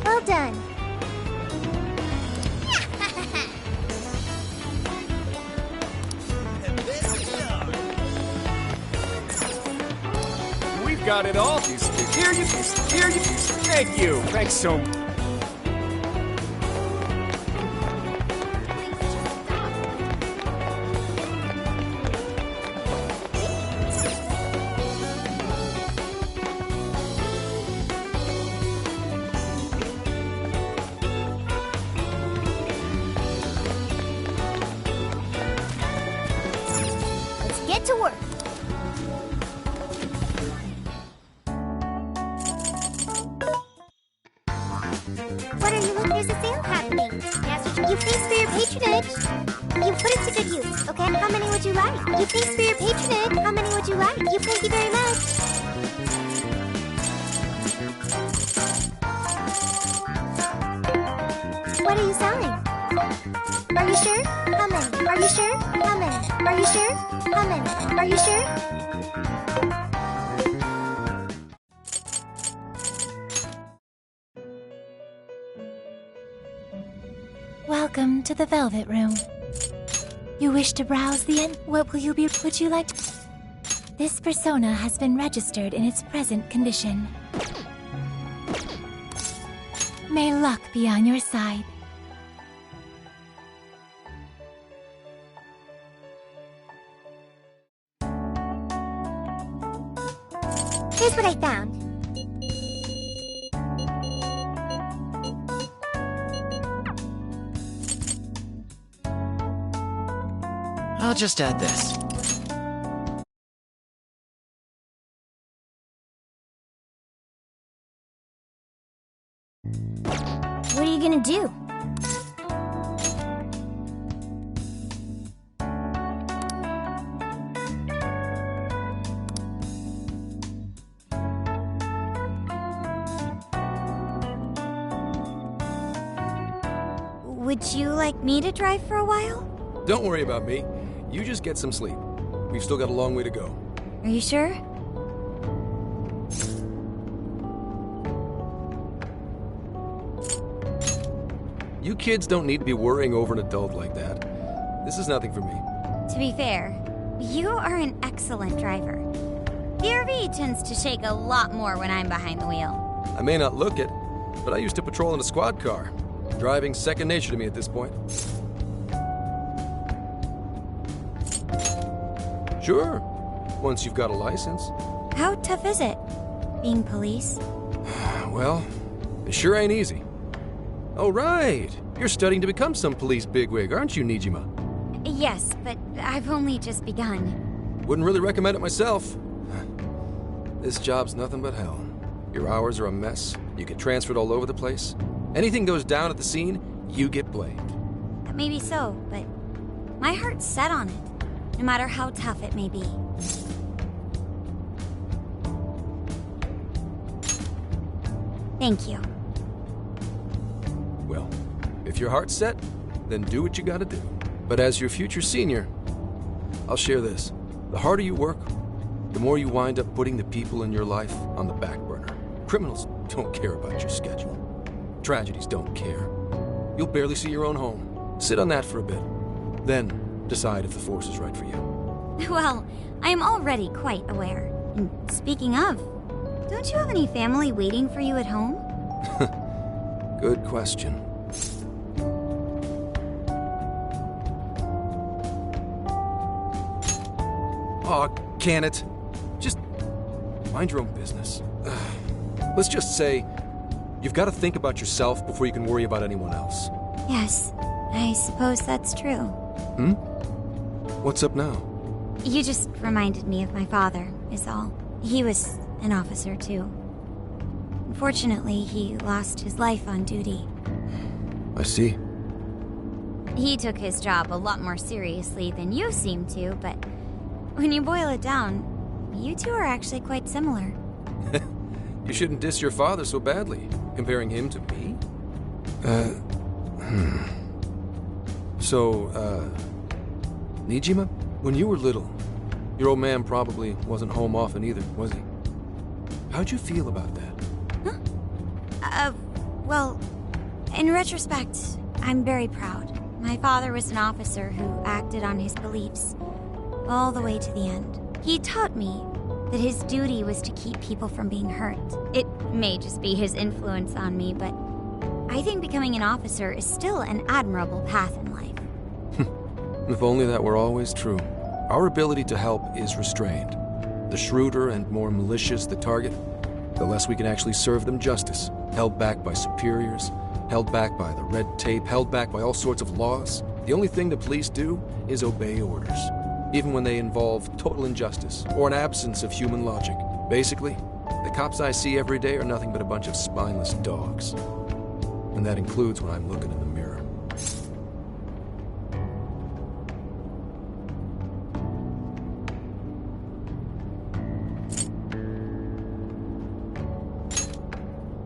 Speaker 4: Well done.
Speaker 18: We've got it all. Here you. Thank you. Thanks so much.
Speaker 4: Let's get to work. What are you looking? There's a sale happening. You thanks for your patronage. You put it to good use, okay? How many would you like? You thanks for your patronage. How many would you like? You thank you very much. What are you selling? Are you sure? How many? Are you sure? How many? Are you sure? How many? Are you sure?
Speaker 19: Welcome to the Velvet Room. You wish to browse the end? What will you be? Would you like to? This persona has been registered in its present condition. May luck be on your side.
Speaker 4: Here's what I found.
Speaker 2: I'll just add this.
Speaker 3: What are you gonna do?
Speaker 14: Would you like me to drive for a while?
Speaker 13: Don't worry about me. You just get some sleep. We've still got a long way to go.
Speaker 14: Are you sure?
Speaker 13: You kids don't need to be worrying over an adult like that. This is nothing for me.
Speaker 14: To be fair, you are an excellent driver. The RV tends to shake a lot more when I'm behind the wheel.
Speaker 13: I may not look it, but I used to patrol in a squad car. Driving's second nature to me at this point. Sure, once you've got a license.
Speaker 14: How tough is it, being police?
Speaker 13: Well, it sure ain't easy. Oh, right. You're studying to become some police bigwig, aren't you, Nijima?
Speaker 14: Yes, but I've only just begun.
Speaker 13: Wouldn't really recommend it myself. This job's nothing but hell. Your hours are a mess. You get transferred all over the place. Anything goes down at the scene, you get blamed.
Speaker 14: Maybe so, but my heart's set on it, no matter how tough it may be. Thank you.
Speaker 13: Well, if your heart's set, then do what you gotta do. But as your future senior, I'll share this. The harder you work, the more you wind up putting the people in your life on the back burner. Criminals don't care about your schedule. Tragedies don't care. You'll barely see your own home. Sit on that for a bit. Then decide if the force is right for you.
Speaker 14: Well, I am already quite aware. And speaking of, don't you have any family waiting for you at home?
Speaker 13: Good question. Aw, can it? Just mind your own business. Let's just say you've got to think about yourself before you can worry about anyone else.
Speaker 14: Yes, I suppose that's true.
Speaker 13: What's up now?
Speaker 14: You just reminded me of my father, is all. He was an officer, too. Unfortunately, he lost his life on duty.
Speaker 13: I see.
Speaker 14: He took his job a lot more seriously than you seem to, but when you boil it down, you two are actually quite similar.
Speaker 13: You shouldn't diss your father so badly, comparing him to me. So, Nijima, when you were little, your old man probably wasn't home often either, was he? How'd you feel about that?
Speaker 14: Well, in retrospect, I'm very proud. My father was an officer who acted on his beliefs all the way to the end. He taught me that his duty was to keep people from being hurt. It may just be his influence on me, but I think becoming an officer is still an admirable path in life.
Speaker 13: If only that were always true. Our ability to help is restrained. The shrewder and more malicious the target, the less we can actually serve them justice. Held back by superiors, held back by the red tape, held back by all sorts of laws. The only thing the police do is obey orders, even when they involve total injustice or an absence of human logic. Basically, the cops I see every day are nothing but a bunch of spineless dogs. And that includes when I'm looking in the mirror.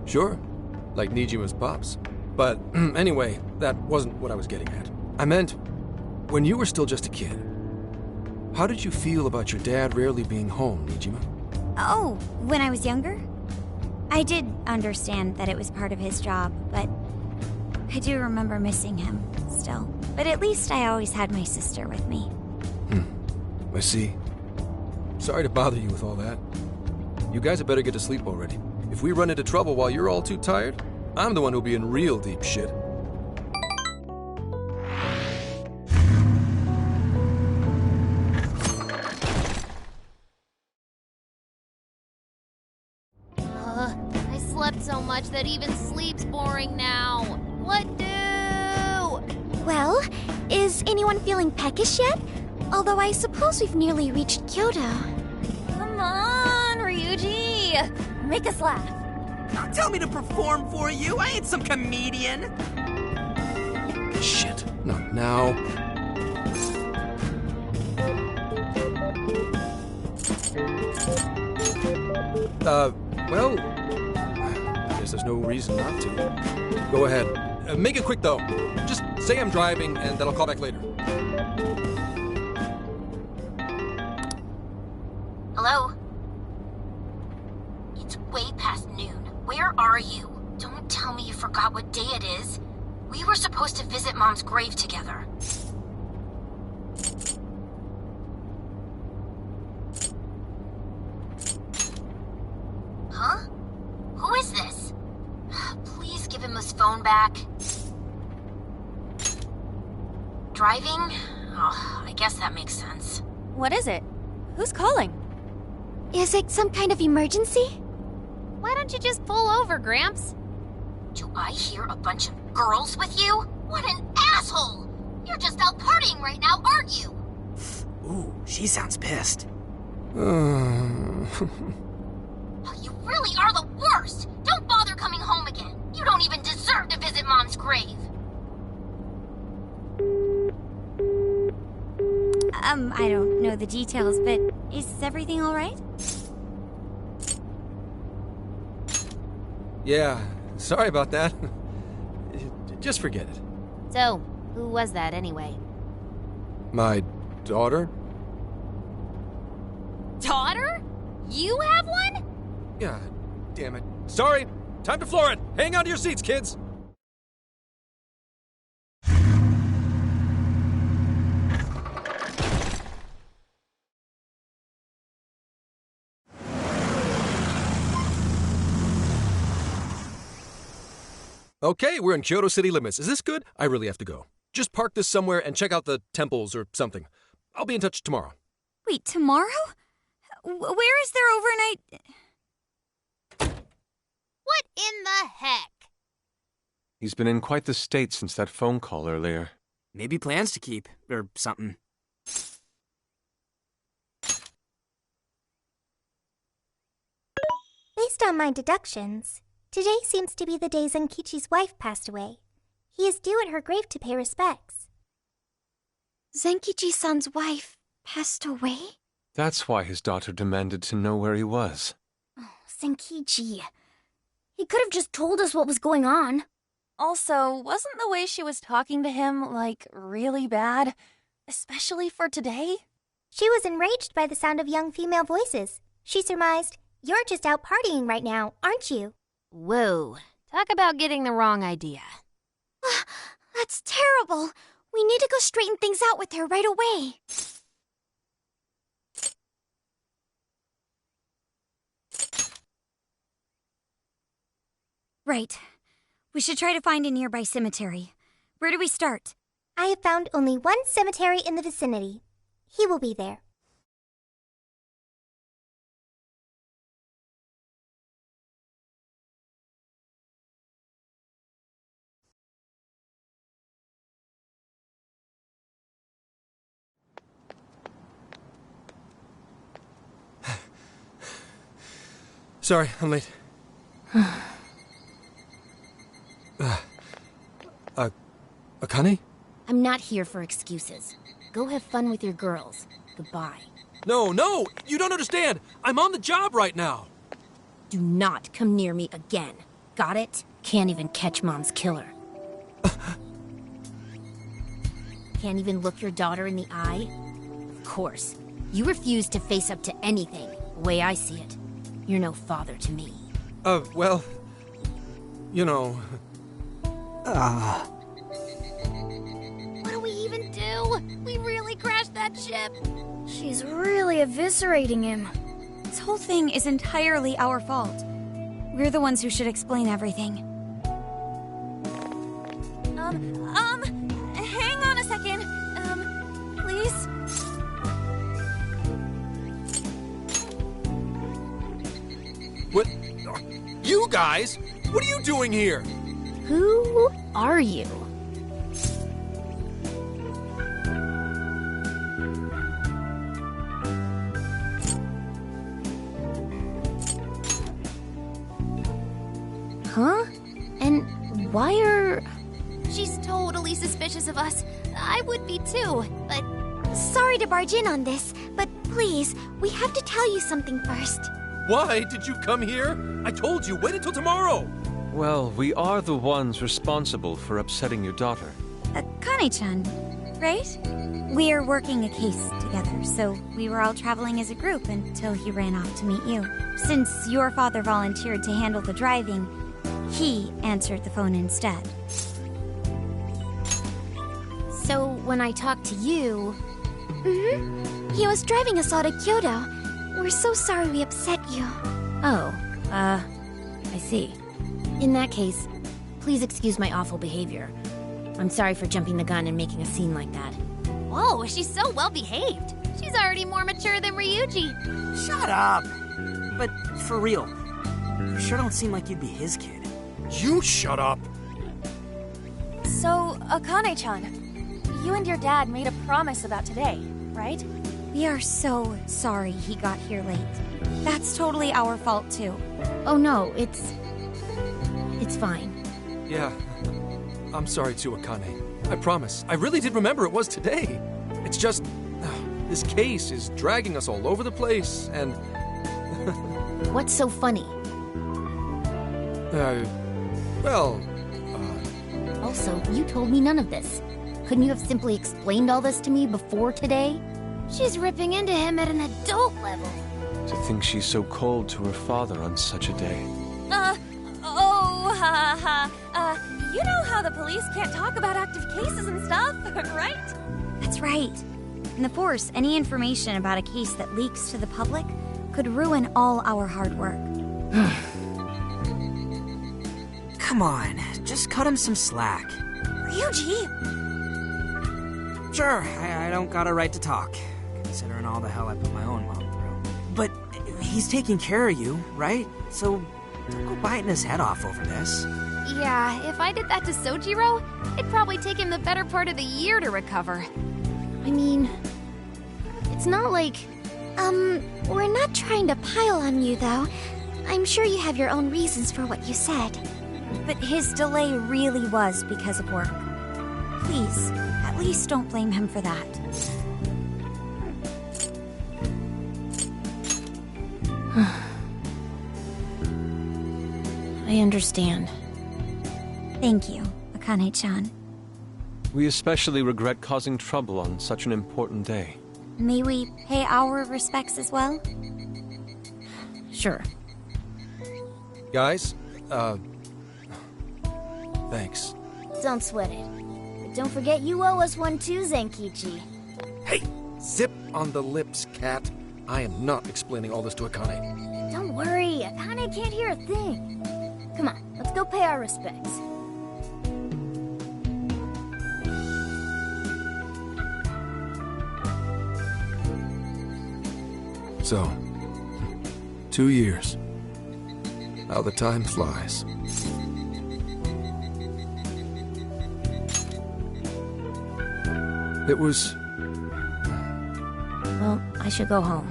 Speaker 13: Sure, like Nijima's pops. But anyway, that wasn't what I was getting at. I meant, when you were still just a kid, how did you feel about your dad rarely being home, Nijima?
Speaker 14: Oh, when I was younger? I did understand that it was part of his job, but I do remember missing him still. But at least I always had my sister with me.
Speaker 13: I see. Sorry to bother you with all that. You guys had better get to sleep already. If we run into trouble while you're all too tired, I'm the one who'll be in real deep shit.
Speaker 15: I slept so much that even sleep's boring now. What do?
Speaker 3: Well, is anyone feeling peckish yet? Although I suppose we've nearly reached Kyoto.
Speaker 8: Come on, Ryuji! Make us laugh.
Speaker 7: Don't tell me to perform for you. I ain't some comedian.
Speaker 13: Shit, not now. Well, I guess there's no reason not to. Go ahead, Make it quick, though. Just say I'm driving, and then I'll call back later.
Speaker 16: Hello? It's way past noon. Where are you? Don't tell me you forgot what day it is. We were supposed to visit Mom's grave together. Huh? Who is this? Please give him his phone back. Driving? Oh, I guess that makes sense.
Speaker 8: What is it? Who's calling?
Speaker 3: Is it some kind of emergency?
Speaker 15: Why don't you just pull over, Gramps?
Speaker 16: Do I hear a bunch of girls with you? What an asshole! You're just out partying right now, aren't you?
Speaker 7: Ooh, she sounds pissed.
Speaker 16: You really are the worst! Don't bother coming home again. You don't even deserve to visit Mom's grave.
Speaker 14: I don't know the details, but is everything all right?
Speaker 13: Yeah, sorry about that. Just forget it.
Speaker 15: So, who was that anyway?
Speaker 13: My daughter?
Speaker 15: Daughter? You have one?
Speaker 13: Yeah, damn it. Sorry, time to floor it. Hang on to your seats, kids. Okay, we're in Kyoto city limits. Is this good? I really have to go. Just park this somewhere and check out the temples or something. I'll be in touch tomorrow.
Speaker 14: Wait, tomorrow? Where is their overnight...
Speaker 15: What in the heck?
Speaker 9: He's been in quite the state since that phone call earlier.
Speaker 7: Maybe plans to keep, or something.
Speaker 4: Based on my deductions, today seems to be the day Zenkichi's wife passed away. He is due at her grave to pay respects.
Speaker 3: Zenkichi-san's wife passed away?
Speaker 9: That's why his daughter demanded to know where he was.
Speaker 10: Oh, Zenkichi. He could have just told us what was going on.
Speaker 8: Also, wasn't the way she was talking to him, like, really bad? Especially for today?
Speaker 4: She was enraged by the sound of young female voices. She surmised, "You're just out partying right now, aren't you?"
Speaker 15: Whoa. Talk about getting the wrong idea.
Speaker 3: That's terrible. We need to go straighten things out with her right away.
Speaker 14: Right. We should try to find a nearby cemetery. Where do we start?
Speaker 4: I have found only one cemetery in the vicinity. He will be there.
Speaker 13: Sorry, I'm late. Akane?
Speaker 15: I'm not here for excuses. Go have fun with your girls. Goodbye.
Speaker 13: No, you don't understand. I'm on the job right now.
Speaker 15: Do not come near me again. Got it? Can't even catch Mom's killer. Can't even look your daughter in the eye? Of course. You refuse to face up to anything, the way I see it. You're no father to me.
Speaker 13: Well, you know...
Speaker 10: What do we even do? We really crashed that ship. She's really eviscerating him.
Speaker 14: This whole thing is entirely our fault. We're the ones who should explain everything.
Speaker 8: Hang on a second. Please?
Speaker 13: What? You guys? What are you doing here?
Speaker 15: Who are you? Huh? And why are...
Speaker 3: She's totally suspicious of us. I would be too, but... Sorry to barge in on this, but please, we have to tell you something first.
Speaker 13: Why did you come here? I told you, wait until tomorrow.
Speaker 9: Well, we are the ones responsible for upsetting your daughter.
Speaker 14: Kane-chan, right? We're working a case together, so we were all traveling as a group until he ran off to meet you. Since your father volunteered to handle the driving, he answered the phone instead.
Speaker 15: So when I talked to you...
Speaker 3: He was driving us all to Kyoto. We're so sorry we upset you.
Speaker 15: Oh, I see. In that case, please excuse my awful behavior. I'm sorry for jumping the gun and making a scene like that.
Speaker 8: Whoa, she's so well behaved. She's already more mature than Ryuji.
Speaker 7: Shut up! But for real, you sure don't seem like you'd be his kid.
Speaker 18: You shut up!
Speaker 8: So, Akane-chan, you and your dad made a promise about today, right?
Speaker 14: We are so sorry he got here late. That's totally our fault, too.
Speaker 15: Oh no, it's fine.
Speaker 13: Yeah, I'm sorry too, Akane. I promise. I really did remember it was today. It's just... this case is dragging us all over the place, and...
Speaker 15: What's so funny? Also, you told me none of this. Couldn't you have simply explained all this to me before today?
Speaker 3: She's ripping into him at an adult level.
Speaker 9: To think she's so cold to her father on such a day.
Speaker 8: You know how the police can't talk about active cases and stuff, right?
Speaker 14: That's right. In the Force, any information about a case that leaks to the public could ruin all our hard work.
Speaker 7: Come on, just cut him some slack.
Speaker 8: Ryuji!
Speaker 7: Sure, I don't got a right to talk, considering all the hell I put my own mom through. But he's taking care of you, right? So don't go biting his head off over this.
Speaker 15: Yeah, if I did that to Sojiro, it'd probably take him the better part of the year to recover. I mean, it's not like...
Speaker 3: We're not trying to pile on you, though. I'm sure you have your own reasons for what you said.
Speaker 14: But his delay really was because of work. Please, at least don't blame him for that.
Speaker 15: I understand.
Speaker 14: Thank you, Akane-chan.
Speaker 9: We especially regret causing trouble on such an important day.
Speaker 14: May we pay our respects as well?
Speaker 15: Sure.
Speaker 13: Guys, thanks.
Speaker 10: Don't sweat it. But don't forget you owe us one too, Zenkichi.
Speaker 13: Hey, zip on the lips, cat. I am not explaining all this to Akane.
Speaker 10: Don't worry, Akane can't hear a thing. Come on, let's go pay our respects.
Speaker 13: So, 2 years. How the time flies. It was...
Speaker 15: Well, I should go home.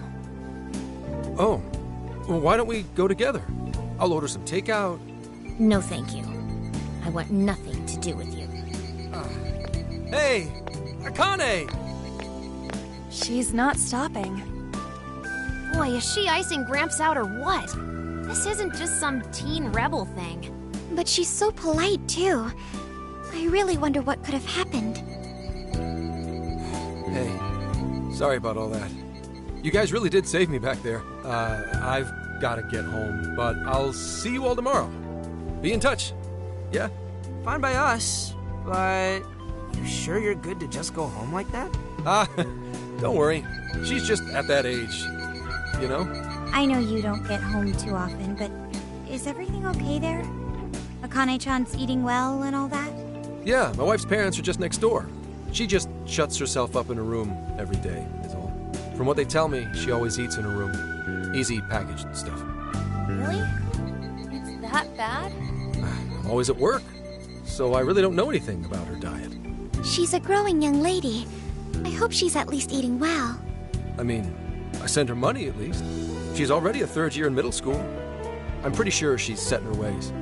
Speaker 13: Oh, well, why don't we go together? I'll order some takeout.
Speaker 15: No, thank you. I want nothing to do with you.
Speaker 13: Hey, Akane!
Speaker 8: She's not stopping.
Speaker 15: Boy, is she icing Gramps out or what? This isn't just some teen rebel thing.
Speaker 3: But she's so polite, too. I really wonder what could have happened.
Speaker 13: Hey, sorry about all that. You guys really did save me back there. I've got to get home, but I'll see you all tomorrow. Be in touch. Yeah?
Speaker 7: Fine by us, but you sure you're good to just go home like that?
Speaker 13: Don't worry. She's just at that age, you know?
Speaker 14: I know you don't get home too often, but is everything okay there? Akane-chan's eating well and all that?
Speaker 13: Yeah, my wife's parents are just next door. She just shuts herself up in her room every day, is all. From what they tell me, she always eats in her room. Easy packaged stuff.
Speaker 8: Really? It's that bad?
Speaker 13: I'm always at work, so I really don't know anything about her diet.
Speaker 3: She's a growing young lady. I hope she's at least eating well.
Speaker 13: I mean, I send her money at least. She's already a third year in middle school. I'm pretty sure she's set in her ways.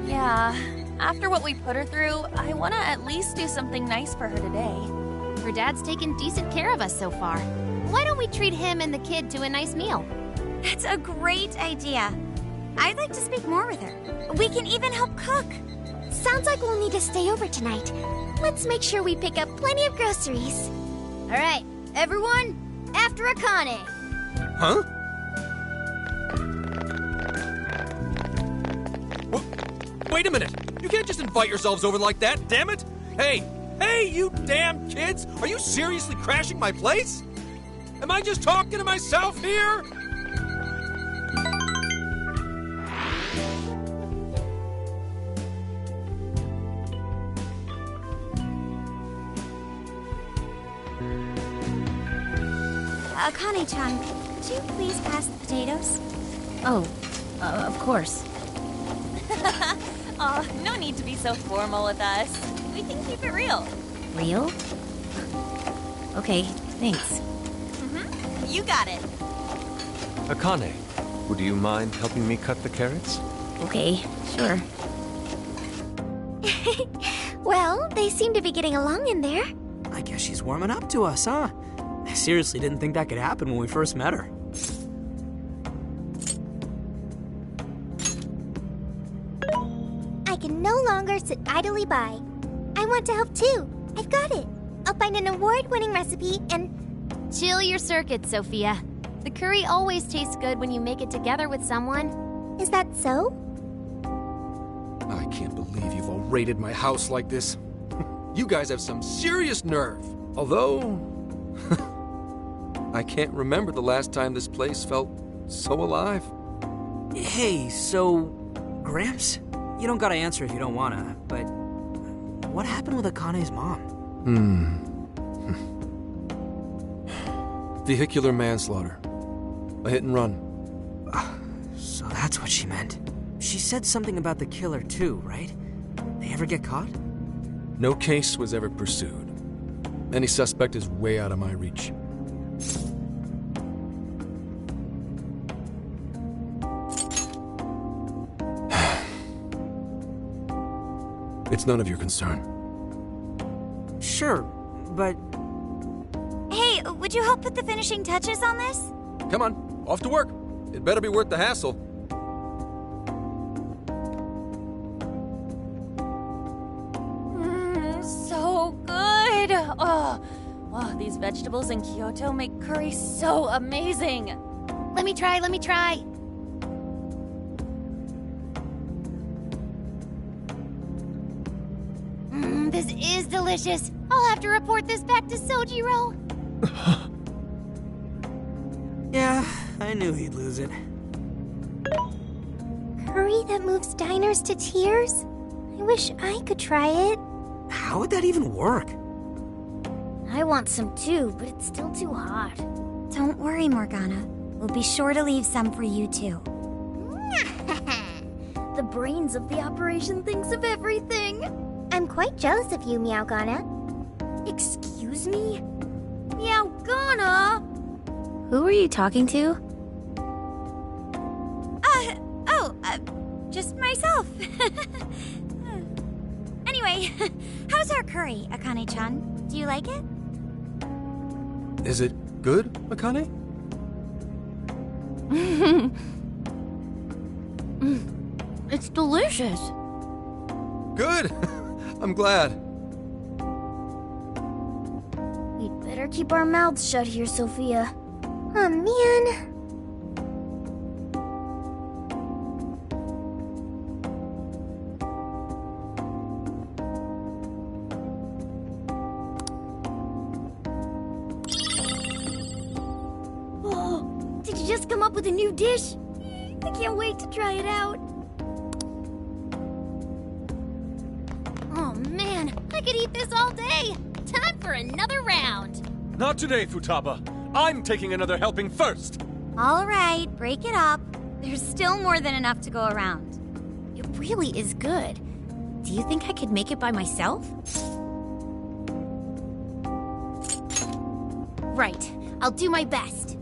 Speaker 8: Yeah, after what we put her through, I want to at least do something nice for her today.
Speaker 15: Her dad's taken decent care of us so far. why don't we treat him and the kid to a nice meal?
Speaker 14: That's a great idea. I'd like to speak more with her. We can even help cook.
Speaker 3: Sounds like we'll need to stay over tonight. Let's make sure we pick up plenty of groceries.
Speaker 10: All right, everyone, after Akane.
Speaker 13: Huh? Wait a minute! You can't just invite yourselves over like that, damn it! Hey, you damn kids! Are you seriously crashing my place? Am I just talking to myself here?
Speaker 14: Akane-chan, could you please pass the potatoes?
Speaker 15: Oh, of course.
Speaker 8: Oh, no need to be so formal with us. We can keep it real.
Speaker 15: Real? Okay, thanks.
Speaker 8: You got it.
Speaker 9: Akane, would you mind helping me cut the carrots?
Speaker 15: Okay, sure.
Speaker 3: Well, they seem to be getting along in there.
Speaker 7: I guess she's warming up to us, huh? I seriously didn't think that could happen when we first met her.
Speaker 4: I can no longer sit idly by. I want to help too. I've got it. I'll find an award-winning recipe and...
Speaker 15: Chill your circuits, Sophia. The curry always tastes good when you make it together with someone.
Speaker 4: Is that so?
Speaker 13: I can't believe you've all raided my house like this. You guys have some serious nerve. Although... I can't remember the last time this place felt so alive.
Speaker 7: Hey, so... Gramps? You don't gotta answer if you don't wanna, but... What happened with Akane's mom?
Speaker 13: Vehicular manslaughter. A hit and run.
Speaker 7: So that's what she meant. She said something about the killer too, right? They ever get caught?
Speaker 13: No case was ever pursued. Any suspect is way out of my reach. It's none of your concern.
Speaker 7: Sure, but...
Speaker 14: Hey, would you help put the finishing touches on this?
Speaker 13: Come on, off to work. It better be worth the hassle.
Speaker 8: So good. Oh, these vegetables in Kyoto make curry so amazing.
Speaker 15: Let me try. This is delicious. I'll have to report this back to Sojiro.
Speaker 7: Yeah, I knew he'd lose it.
Speaker 4: Curry that moves diners to tears? I wish I could try it.
Speaker 7: How would that even work?
Speaker 10: I want some too, but it's still too hot.
Speaker 14: Don't worry, Morgana. We'll be sure to leave some for you too.
Speaker 10: The brains of the operation thinks of everything.
Speaker 4: I'm quite jealous of you, Meowgana.
Speaker 10: Excuse me? Meowgana? Who are you talking to?
Speaker 14: Just myself. Anyway, how's our curry, Akane-chan? Do you like it?
Speaker 13: Is it good, Akane?
Speaker 15: It's delicious.
Speaker 13: Good! I'm glad.
Speaker 10: We'd better keep our mouths shut here, Sophia.
Speaker 4: Oh, man.
Speaker 10: Oh, did you just come up with a new dish? I can't wait to try it out. Oh, man. I could eat this all day. Time for another round.
Speaker 9: Not today, Futaba. I'm taking another helping first.
Speaker 14: All right, break it up. There's still more than enough to go around.
Speaker 15: It really is good. Do you think I could make it by myself? Right. I'll do my best.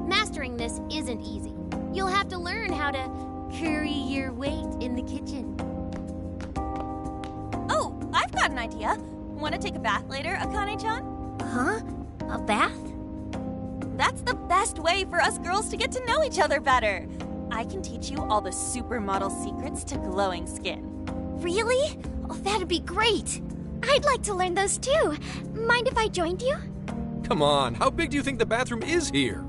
Speaker 15: Mastering this isn't easy. You'll have to learn how to carry your weight in the kitchen.
Speaker 8: Oh, I've got an idea. Want to take a bath later, Akane-chan?
Speaker 10: Huh? A bath?
Speaker 8: That's the best way for us girls to get to know each other better. I can teach you all the supermodel secrets to glowing skin.
Speaker 3: Really? Oh, that'd be great. I'd like to learn those too. Mind if I joined you?
Speaker 13: Come on, how big do you think the bathroom is here?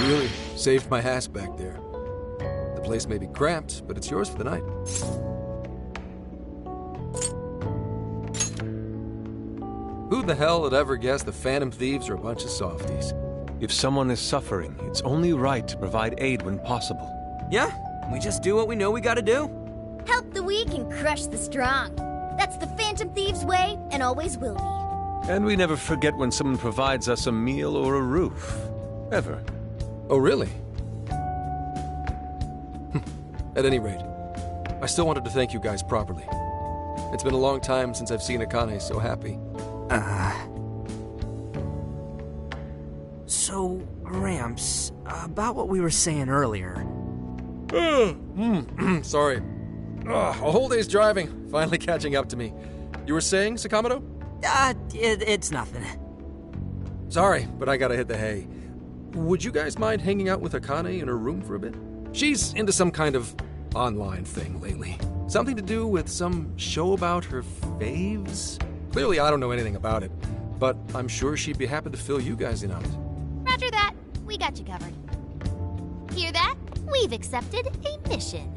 Speaker 13: Really saved my ass back there. The place may be cramped, but it's yours for the night. Who the hell would ever guess the Phantom Thieves are a bunch of softies?
Speaker 9: If someone is suffering, it's only right to provide aid when possible.
Speaker 7: Yeah, we just do what we know we gotta do.
Speaker 10: Help the weak and crush the strong. That's the Phantom Thieves way, and always will be.
Speaker 9: And we never forget when someone provides us a meal or a roof. Ever.
Speaker 13: Oh, really? At any rate, I still wanted to thank you guys properly. It's been a long time since I've seen Akane so happy.
Speaker 7: So, Ramps, about what we were saying earlier.
Speaker 13: Sorry. A whole day's driving, finally catching up to me. You were saying, Sakamoto?
Speaker 7: It's nothing.
Speaker 13: Sorry, but I gotta hit the hay. Would you guys mind hanging out with Akane in her room for a bit? She's into some kind of online thing lately. Something to do with some show about her faves? Clearly, I don't know anything about it, but I'm sure she'd be happy to fill you guys in on it.
Speaker 3: Roger that. We got you covered. Hear that? We've accepted a mission.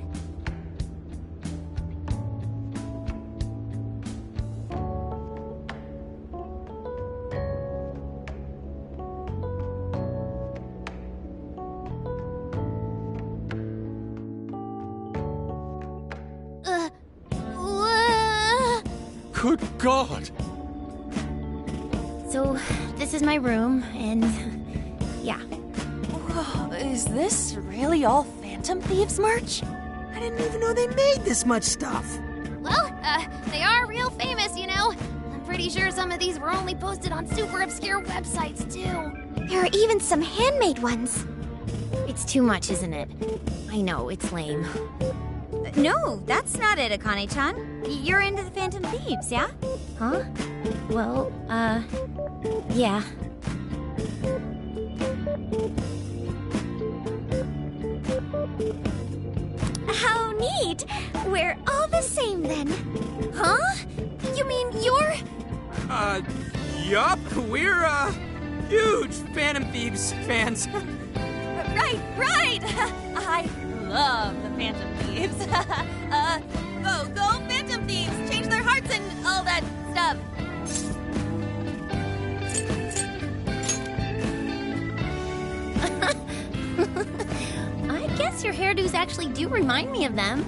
Speaker 9: Good God!
Speaker 15: So, this is my room, and yeah.
Speaker 8: Whoa, is this really all Phantom Thieves merch?
Speaker 7: I didn't even know they made this much stuff.
Speaker 15: Well, they are real famous, you know. I'm pretty sure some of these were only posted on super obscure websites, too.
Speaker 3: There are even some handmade ones.
Speaker 15: It's too much, isn't it? I know, it's lame.
Speaker 14: No, that's not it, Akane-chan. You're into the Phantom Thieves, yeah?
Speaker 15: Huh? Well, yeah.
Speaker 3: How neat! We're all the same then.
Speaker 8: Huh? You mean you're...
Speaker 7: Yup, we're, huge Phantom Thieves fans.
Speaker 8: Right! I love the Phantom Thieves. Go Phantom Thieves! Change their hearts and all that stuff.
Speaker 15: I guess your hairdos actually do remind me of them.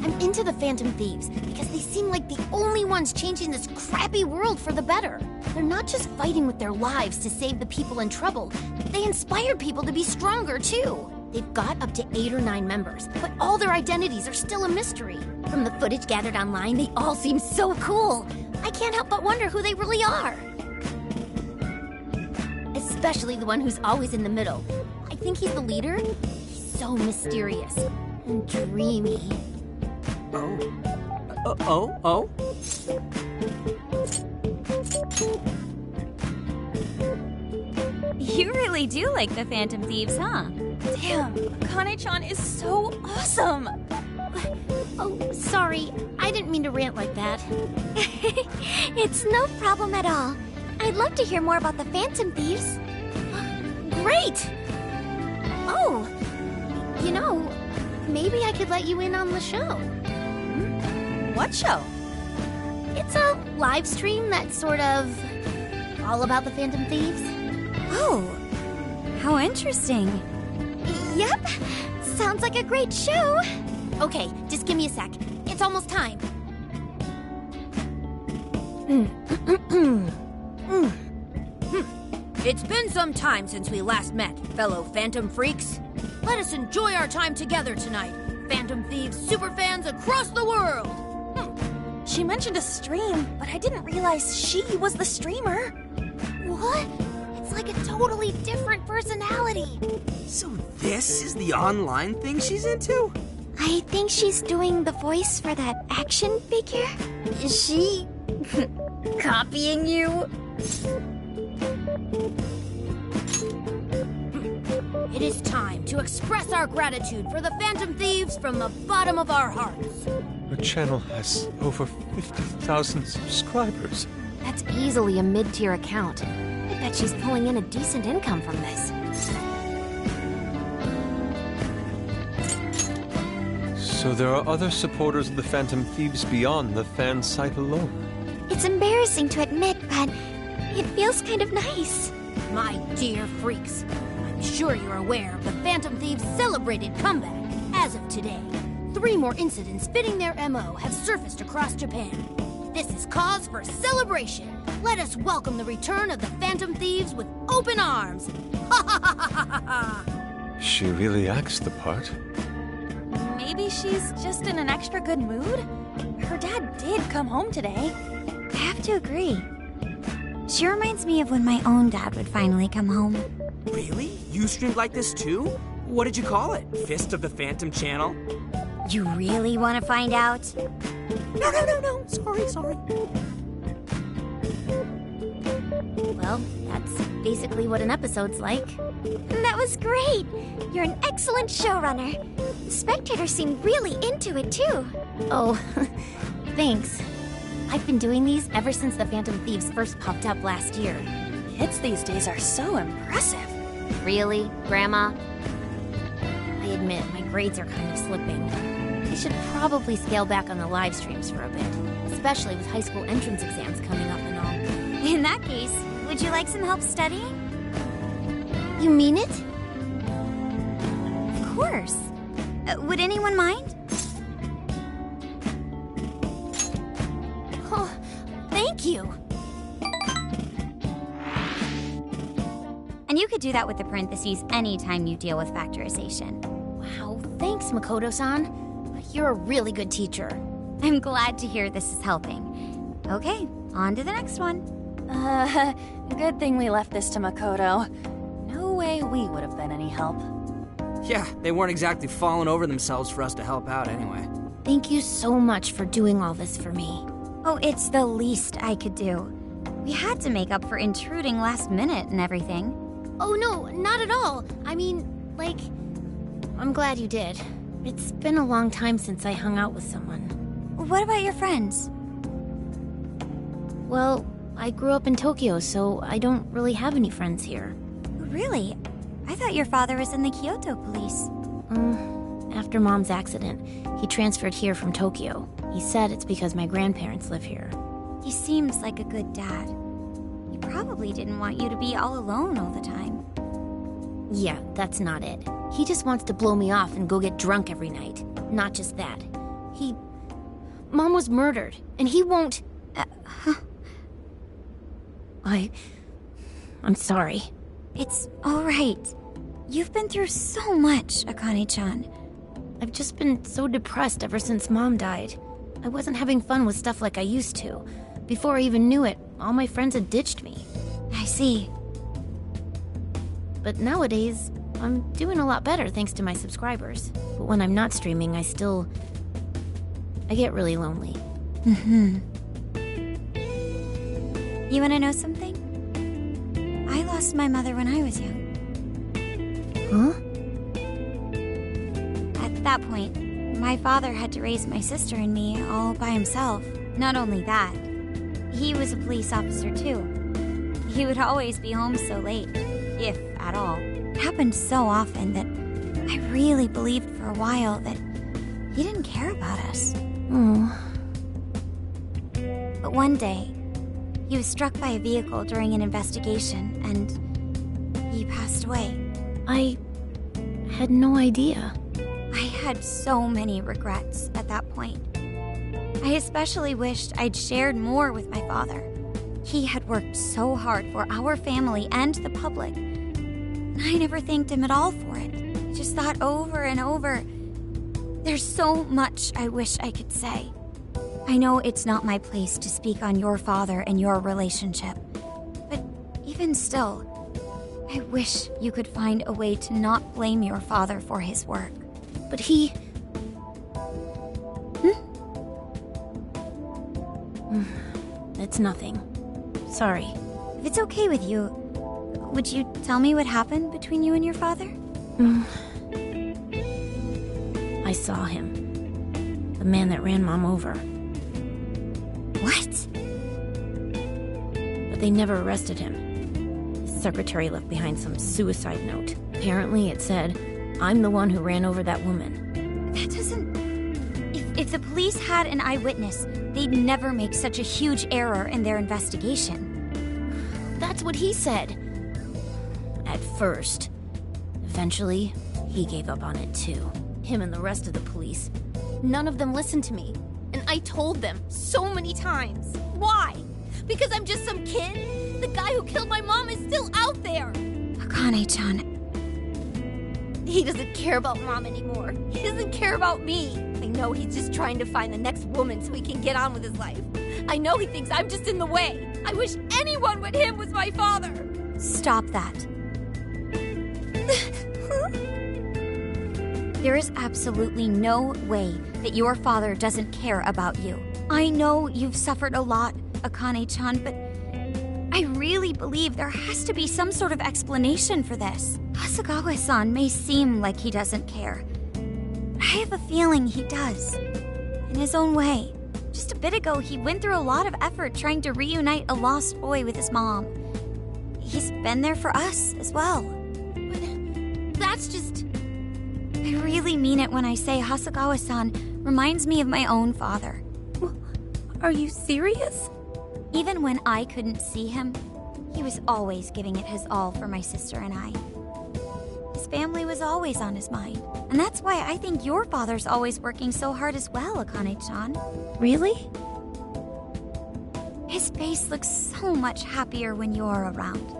Speaker 15: I'm into the Phantom Thieves because they seem like the only ones changing this crappy world for the better. They're not just fighting with their lives to save the people in trouble. They inspire people to be stronger, too. They've got up to 8 or 9 members, but all their identities are still a mystery. From the footage gathered online, they all seem so cool. I can't help but wonder who they really are. Especially the one who's always in the middle. I think he's the leader. He's so mysterious and dreamy.
Speaker 7: Oh?
Speaker 14: You really do like the Phantom Thieves, huh?
Speaker 8: Damn, Akane-chan is so awesome.
Speaker 15: Oh, sorry. I didn't mean to rant like that.
Speaker 3: It's no problem at all. I'd love to hear more about the Phantom Thieves.
Speaker 15: Great! Oh, you know, maybe I could let you in on the show.
Speaker 8: What show?
Speaker 15: It's a live stream that's sort of all about the Phantom Thieves.
Speaker 14: Oh, how interesting.
Speaker 3: Yep, sounds like a great show.
Speaker 15: Okay, just give me a sec. It's almost time.
Speaker 20: It's been some time since we last met, fellow Phantom Freaks. Let us enjoy our time together tonight. Phantom Thieves superfans across the world.
Speaker 8: She mentioned a stream, but I didn't realize she was the streamer.
Speaker 15: What? It's like a totally different personality.
Speaker 7: So this is the online thing she's into?
Speaker 3: I think she's doing the voice for that action figure.
Speaker 10: Is she copying you?
Speaker 20: It is time to express our gratitude for the Phantom Thieves from the bottom of our hearts.
Speaker 9: Her channel has over 50,000 subscribers.
Speaker 15: That's easily a mid-tier account. I bet she's pulling in a decent income from this.
Speaker 9: So there are other supporters of the Phantom Thieves beyond the fan site alone.
Speaker 3: It's embarrassing to admit, but it feels kind of nice.
Speaker 20: My dear freaks, I'm sure you're aware of the Phantom Thieves' celebrated comeback. As of today, 3 more incidents fitting their MO have surfaced across Japan. This is cause for celebration. Let us welcome the return of the Phantom Thieves with open arms. Ha ha ha ha ha ha!
Speaker 9: She really acts the part.
Speaker 8: Maybe she's just in an extra good mood? Her dad did come home today.
Speaker 14: I have to agree. She reminds me of when my own dad would finally come home.
Speaker 7: Really? You streamed like this too? What did you call it? Fist of the Phantom Channel?
Speaker 14: You really want to find out?
Speaker 7: No. Sorry.
Speaker 15: Well, that's basically what an episode's like.
Speaker 3: That was great! You're an excellent showrunner. The spectators seem really into it, too.
Speaker 15: Oh, thanks. I've been doing these ever since the Phantom Thieves first popped up last year. Kids these days are so impressive. Really, Grandma? I admit, my grades are kind of slipping. I should probably scale back on the live streams for a bit, especially with high school entrance exams coming up and all.
Speaker 14: In that case, would you like some help studying?
Speaker 3: You mean it?
Speaker 14: Of course. Would anyone mind?
Speaker 15: Oh, thank you.
Speaker 14: And you could do that with the parentheses anytime you deal with factorization.
Speaker 15: Wow, thanks, Makoto-san. You're a really good teacher.
Speaker 14: I'm glad to hear this is helping. Okay, on to the next one.
Speaker 8: Good thing we left this to Makoto. No way we would have been any help.
Speaker 7: Yeah, they weren't exactly falling over themselves for us to help out anyway.
Speaker 15: Thank you so much for doing all this for me.
Speaker 14: Oh, it's the least I could do. We had to make up for intruding last minute and everything.
Speaker 15: Oh no, not at all. I mean, like, I'm glad you did. It's been a long time since I hung out with someone.
Speaker 14: What about your friends?
Speaker 15: Well, I grew up in Tokyo, so I don't really have any friends here.
Speaker 14: Really? I thought your father was in the Kyoto police.
Speaker 15: After Mom's accident, he transferred here from Tokyo. He said it's because my grandparents live here.
Speaker 14: He seems like a good dad. He probably didn't want you to be all alone all the time.
Speaker 15: Yeah, that's not it. He just wants to blow me off and go get drunk every night. Not just that. Mom was murdered, and he won't... I'm sorry.
Speaker 14: It's all right. You've been through so much, Akane-chan.
Speaker 15: I've just been so depressed ever since Mom died. I wasn't having fun with stuff like I used to. Before I even knew it, all my friends had ditched me.
Speaker 14: I see.
Speaker 15: But nowadays, I'm doing a lot better thanks to my subscribers. But when I'm not streaming, I get really lonely.
Speaker 14: You wanna know something? I lost my mother when I was young.
Speaker 15: Huh?
Speaker 14: At that point, my father had to raise my sister and me all by himself. Not only that, he was a police officer too. He would always be home so late, if at all. It happened so often that I really believed for a while that he didn't care about us. But one day, he was struck by a vehicle during an investigation, and he passed away.
Speaker 15: I had no idea.
Speaker 14: I had so many regrets at that point. I especially wished I'd shared more with my father. He had worked so hard for our family and the public. I never thanked him at all for it. I just thought over and over, there's so much I wish I could say. I know it's not my place to speak on your father and your relationship, but even still, I wish you could find a way to not blame your father for his work.
Speaker 15: But he It's nothing. Sorry.
Speaker 14: If it's okay with you, would you tell me what happened between you and your father?
Speaker 15: I saw him. The man that ran Mom over.
Speaker 14: What?
Speaker 15: But they never arrested him. His secretary left behind some suicide note. Apparently it said, "I'm the one who ran over that woman."
Speaker 14: That doesn't... If the police had an eyewitness, they'd never make such a huge error in their investigation.
Speaker 15: That's what he said. At first. Eventually, he gave up on it too. Him and the rest of the police. None of them listened to me. And I told them so many times. Why? Because I'm just some kid? The guy who killed my mom is still out there!
Speaker 14: Akane-chan.
Speaker 15: He doesn't care about Mom anymore. He doesn't care about me. I know he's just trying to find the next woman so he can get on with his life. I know he thinks I'm just in the way. I wish anyone but him was my father.
Speaker 14: Stop that. There is absolutely no way that your father doesn't care about you. I know you've suffered a lot, Akane-chan, but I really believe there has to be some sort of explanation for this. Hasegawa-san may seem like he doesn't care. I have a feeling he does. In his own way. Just a bit ago, he went through a lot of effort trying to reunite a lost boy with his mom. He's been there for us as well.
Speaker 15: But that's just...
Speaker 14: I really mean it when I say Hasegawa-san reminds me of my own father.
Speaker 15: Are you serious?
Speaker 14: Even when I couldn't see him, he was always giving it his all for my sister and I. His family was always on his mind. And that's why I think your father's always working so hard as well, Akane-chan.
Speaker 15: Really?
Speaker 14: His face looks so much happier when you're around.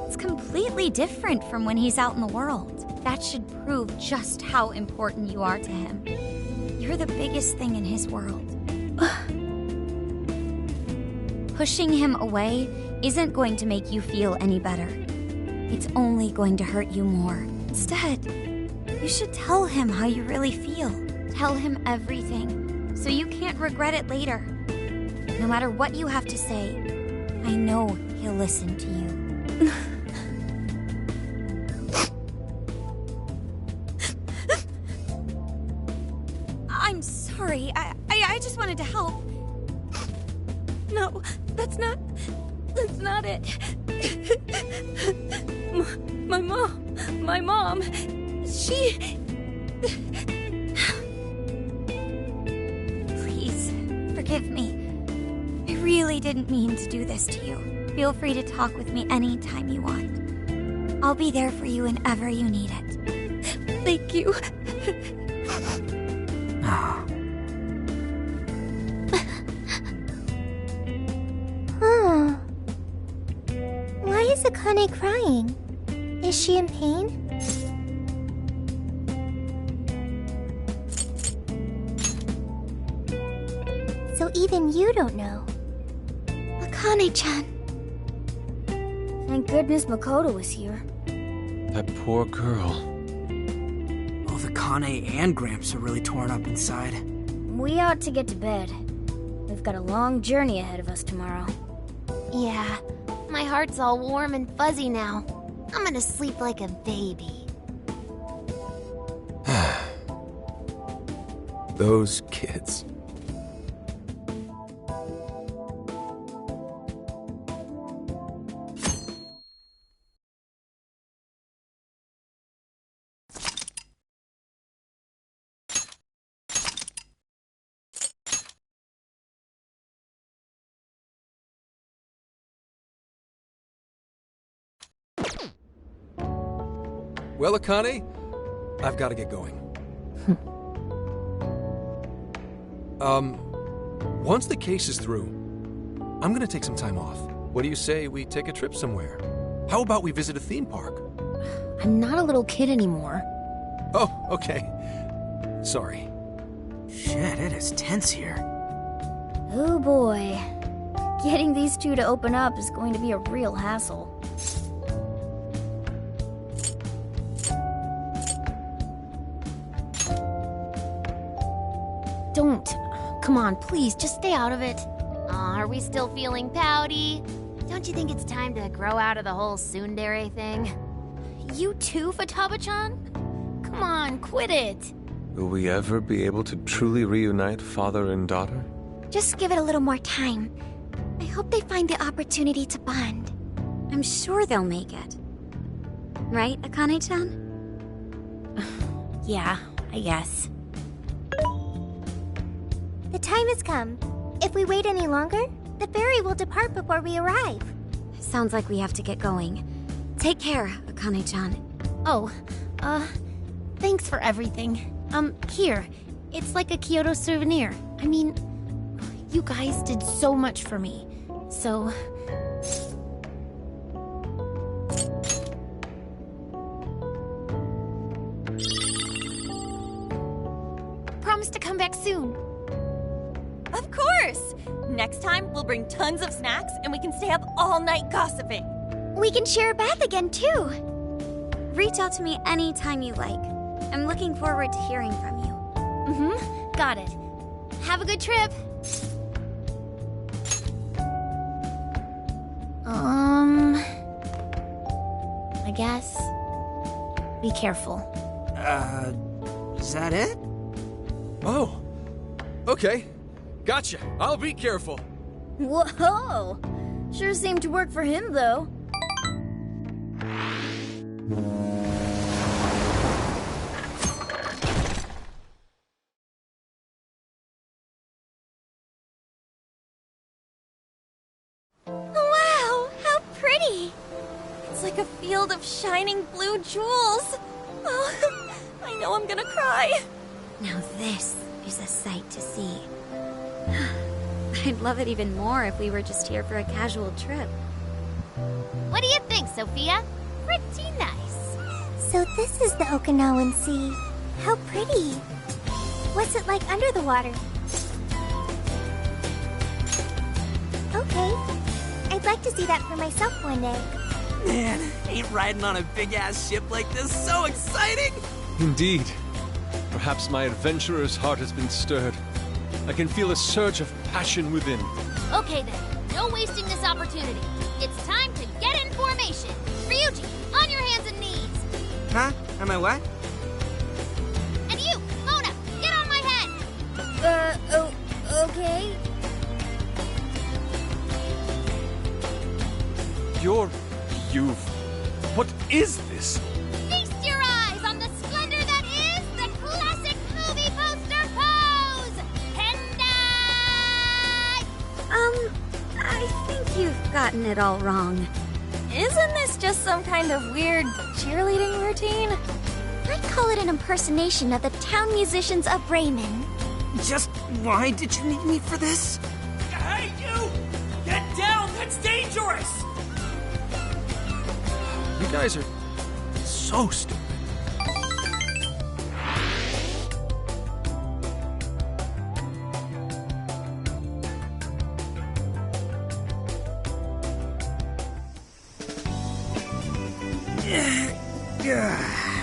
Speaker 14: It's completely different from when he's out in the world. That should prove just how important you are to him. You're the biggest thing in his world. Pushing him away isn't going to make you feel any better. It's only going to hurt you more. Instead, you should tell him how you really feel. Tell him everything, so you can't regret it later. No matter what you have to say, I know he'll listen to you. I'm sorry. I just wanted to help.
Speaker 15: No, that's not it. My mom, she...
Speaker 14: Please, forgive me. I really didn't mean to do this to you. Feel free to talk with me anytime you want. I'll be there for you whenever you need it.
Speaker 15: Thank you.
Speaker 4: Why is Akane crying? Is she in pain? So even you don't know.
Speaker 3: Akane-chan.
Speaker 15: Thank goodness Makoto was here.
Speaker 9: That poor girl.
Speaker 7: Both Akane and Gramps are really torn up inside.
Speaker 20: We ought to get to bed. We've got a long journey ahead of us tomorrow.
Speaker 3: Yeah, my heart's all warm and fuzzy now. I'm gonna sleep like a baby.
Speaker 13: Those kids. Well, Akane, I've got to get going. Once the case is through, I'm gonna take some time off. What do you say we take a trip somewhere? How about we visit a theme park?
Speaker 20: I'm not a little kid anymore.
Speaker 13: Oh, okay. Sorry.
Speaker 7: Shit, it is tense here.
Speaker 20: Oh boy. Getting these two to open up is going to be a real hassle.
Speaker 15: don't. Come on, please, just stay out of it. Are we still feeling pouty? Don't you think it's time to grow out of the whole tsundere thing? You too, Futaba-chan? Come on, quit it.
Speaker 9: Will we ever be able to truly reunite father and daughter?
Speaker 3: Just give it a little more time. I hope they find the opportunity to bond.
Speaker 14: I'm sure they'll make it. Right, Akane-chan?
Speaker 15: Yeah, I guess.
Speaker 4: The time has come. If we wait any longer, the ferry will depart before we arrive.
Speaker 14: Sounds like we have to get going. Take care, Akane-chan.
Speaker 15: Oh, thanks for everything. Here. It's like a Kyoto souvenir. I mean, you guys did so much for me. So... Promise to come back soon.
Speaker 8: Of course! Next time, we'll bring tons of snacks and we can stay up all night gossiping.
Speaker 3: We can share a bath again, too.
Speaker 14: Reach out to me anytime you like. I'm looking forward to hearing from you.
Speaker 15: Got it. Have a good trip. I guess. Be careful.
Speaker 7: Is that it?
Speaker 18: Oh, okay. Gotcha. I'll be careful.
Speaker 10: Whoa! Sure seemed to work for him, though.
Speaker 8: Wow, how pretty! It's like a field of shining blue jewels. Oh, I know I'm gonna cry.
Speaker 14: Now this is a sight to see. I'd love it even more if we were just here for a casual trip.
Speaker 15: What do you think, Sophia? Pretty nice.
Speaker 4: So this is the Okinawan Sea. How pretty. What's it like under the water? Okay. I'd like to see that for myself one day.
Speaker 7: Man, ain't riding on a big-ass ship like this so exciting?
Speaker 9: Indeed. Perhaps my adventurer's heart has been stirred. I can feel a surge of passion within.
Speaker 15: Okay then, no wasting this opportunity. It's time to get in formation. Ryuji, on your hands and knees.
Speaker 7: Huh? Am I what?
Speaker 15: And you, Mona, get on my head.
Speaker 10: Okay.
Speaker 9: What is this?
Speaker 15: Feast your eyes on the splendor that is the classic movie poster pose! Hendai!
Speaker 14: I think you've gotten it all wrong.
Speaker 8: Isn't this just some kind of weird cheerleading routine?
Speaker 3: I'd call it an impersonation of the town musicians of Bremen.
Speaker 7: Just why did you need me for this?
Speaker 18: Hey, you! Get down! That's dangerous!
Speaker 13: You guys are so stupid.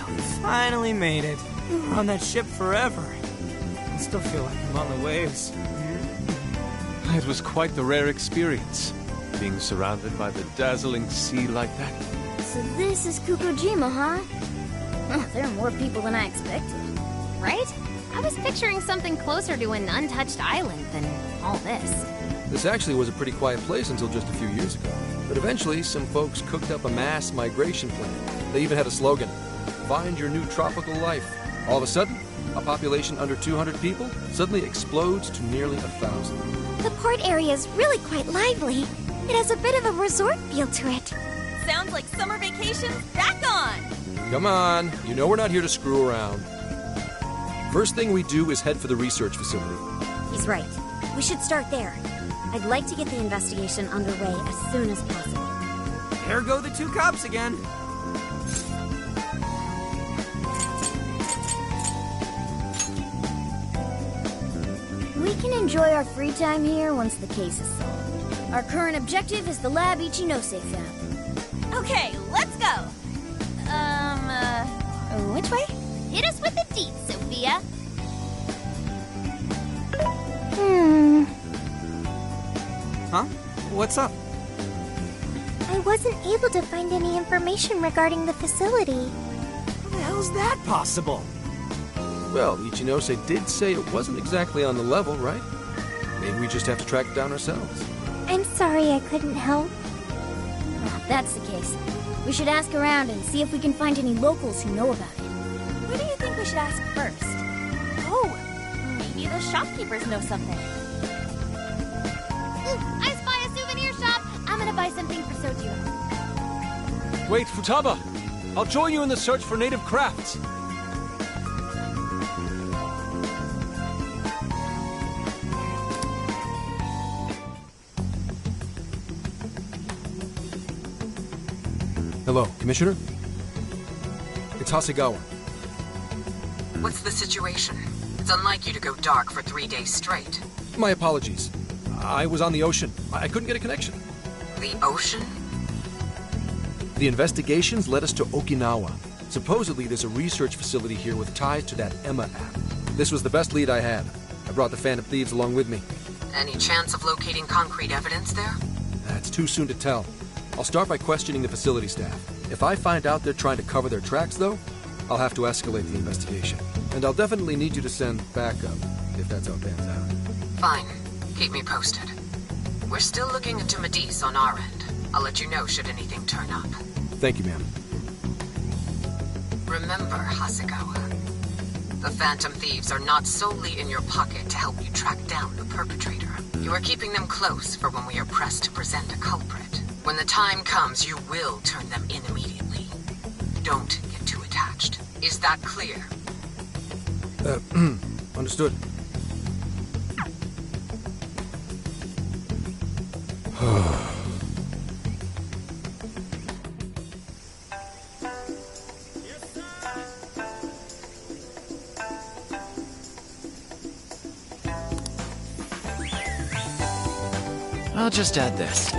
Speaker 7: We finally made it. We're on that ship forever. I still feel like I'm on the waves.
Speaker 9: It was quite the rare experience, being surrounded by the dazzling sea like that.
Speaker 10: So this is Kukujima, huh? There are more people than I expected.
Speaker 15: Right? I was picturing something closer to an untouched island than all this.
Speaker 13: This actually was a pretty quiet place until just a few years ago. But eventually, some folks cooked up a mass migration plan. They even had a slogan, "Find your new tropical life." All of a sudden, a population under 200 people suddenly explodes to nearly 1,000.
Speaker 3: The port area is really quite lively. It has a bit of a resort feel to it.
Speaker 8: Sounds like summer vacation's back on!
Speaker 13: Come on, you know we're not here to screw around. First thing we do is head for the research facility.
Speaker 14: He's right. We should start there. I'd like to get the investigation underway as soon as possible.
Speaker 7: There go the two cops again.
Speaker 10: We can enjoy our free time here once the case is solved. Our current objective is the lab Ichinose found.
Speaker 8: Okay, let's go! Which way?
Speaker 15: Hit us with the deets, Sophia.
Speaker 7: Huh? What's up?
Speaker 4: I wasn't able to find any information regarding the facility.
Speaker 7: How the hell's that possible?
Speaker 13: Well, Ichinose did say it wasn't exactly on the level, right? Maybe we just have to track it down ourselves.
Speaker 4: I'm sorry I couldn't help.
Speaker 10: Well, if that's the case, we should ask around and see if we can find any locals who know about it.
Speaker 8: Who do you think we should ask first? Oh, maybe the shopkeepers know something.
Speaker 15: I spy a souvenir shop! I'm gonna buy something for Sojiro.
Speaker 9: Wait, Futaba! I'll join you in the search for native crafts.
Speaker 13: Hello, Commissioner? It's Hasegawa.
Speaker 21: What's the situation? It's unlike you to go dark for 3 days straight.
Speaker 13: My apologies. I was on the ocean. I couldn't get a connection.
Speaker 21: The ocean?
Speaker 13: The investigations led us to Okinawa. Supposedly, there's a research facility here with ties to that Emma app. This was the best lead I had. I brought the Phantom Thieves along with me.
Speaker 21: Any chance of locating concrete evidence there?
Speaker 13: It's too soon to tell. I'll start by questioning the facility staff. If I find out they're trying to cover their tracks, though, I'll have to escalate the investigation. And I'll definitely need you to send backup, if that's how it pans out.
Speaker 21: Fine. Keep me posted. We're still looking into Medice on our end. I'll let you know should anything turn up.
Speaker 13: Thank you, ma'am.
Speaker 21: Remember, Hasegawa, the Phantom Thieves are not solely in your pocket to help you track down the perpetrator. You are keeping them close for when we are pressed to present a culprit. When the time comes, you will turn them in immediately. Don't get too attached. Is that clear?
Speaker 13: Understood.
Speaker 2: I'll just add this.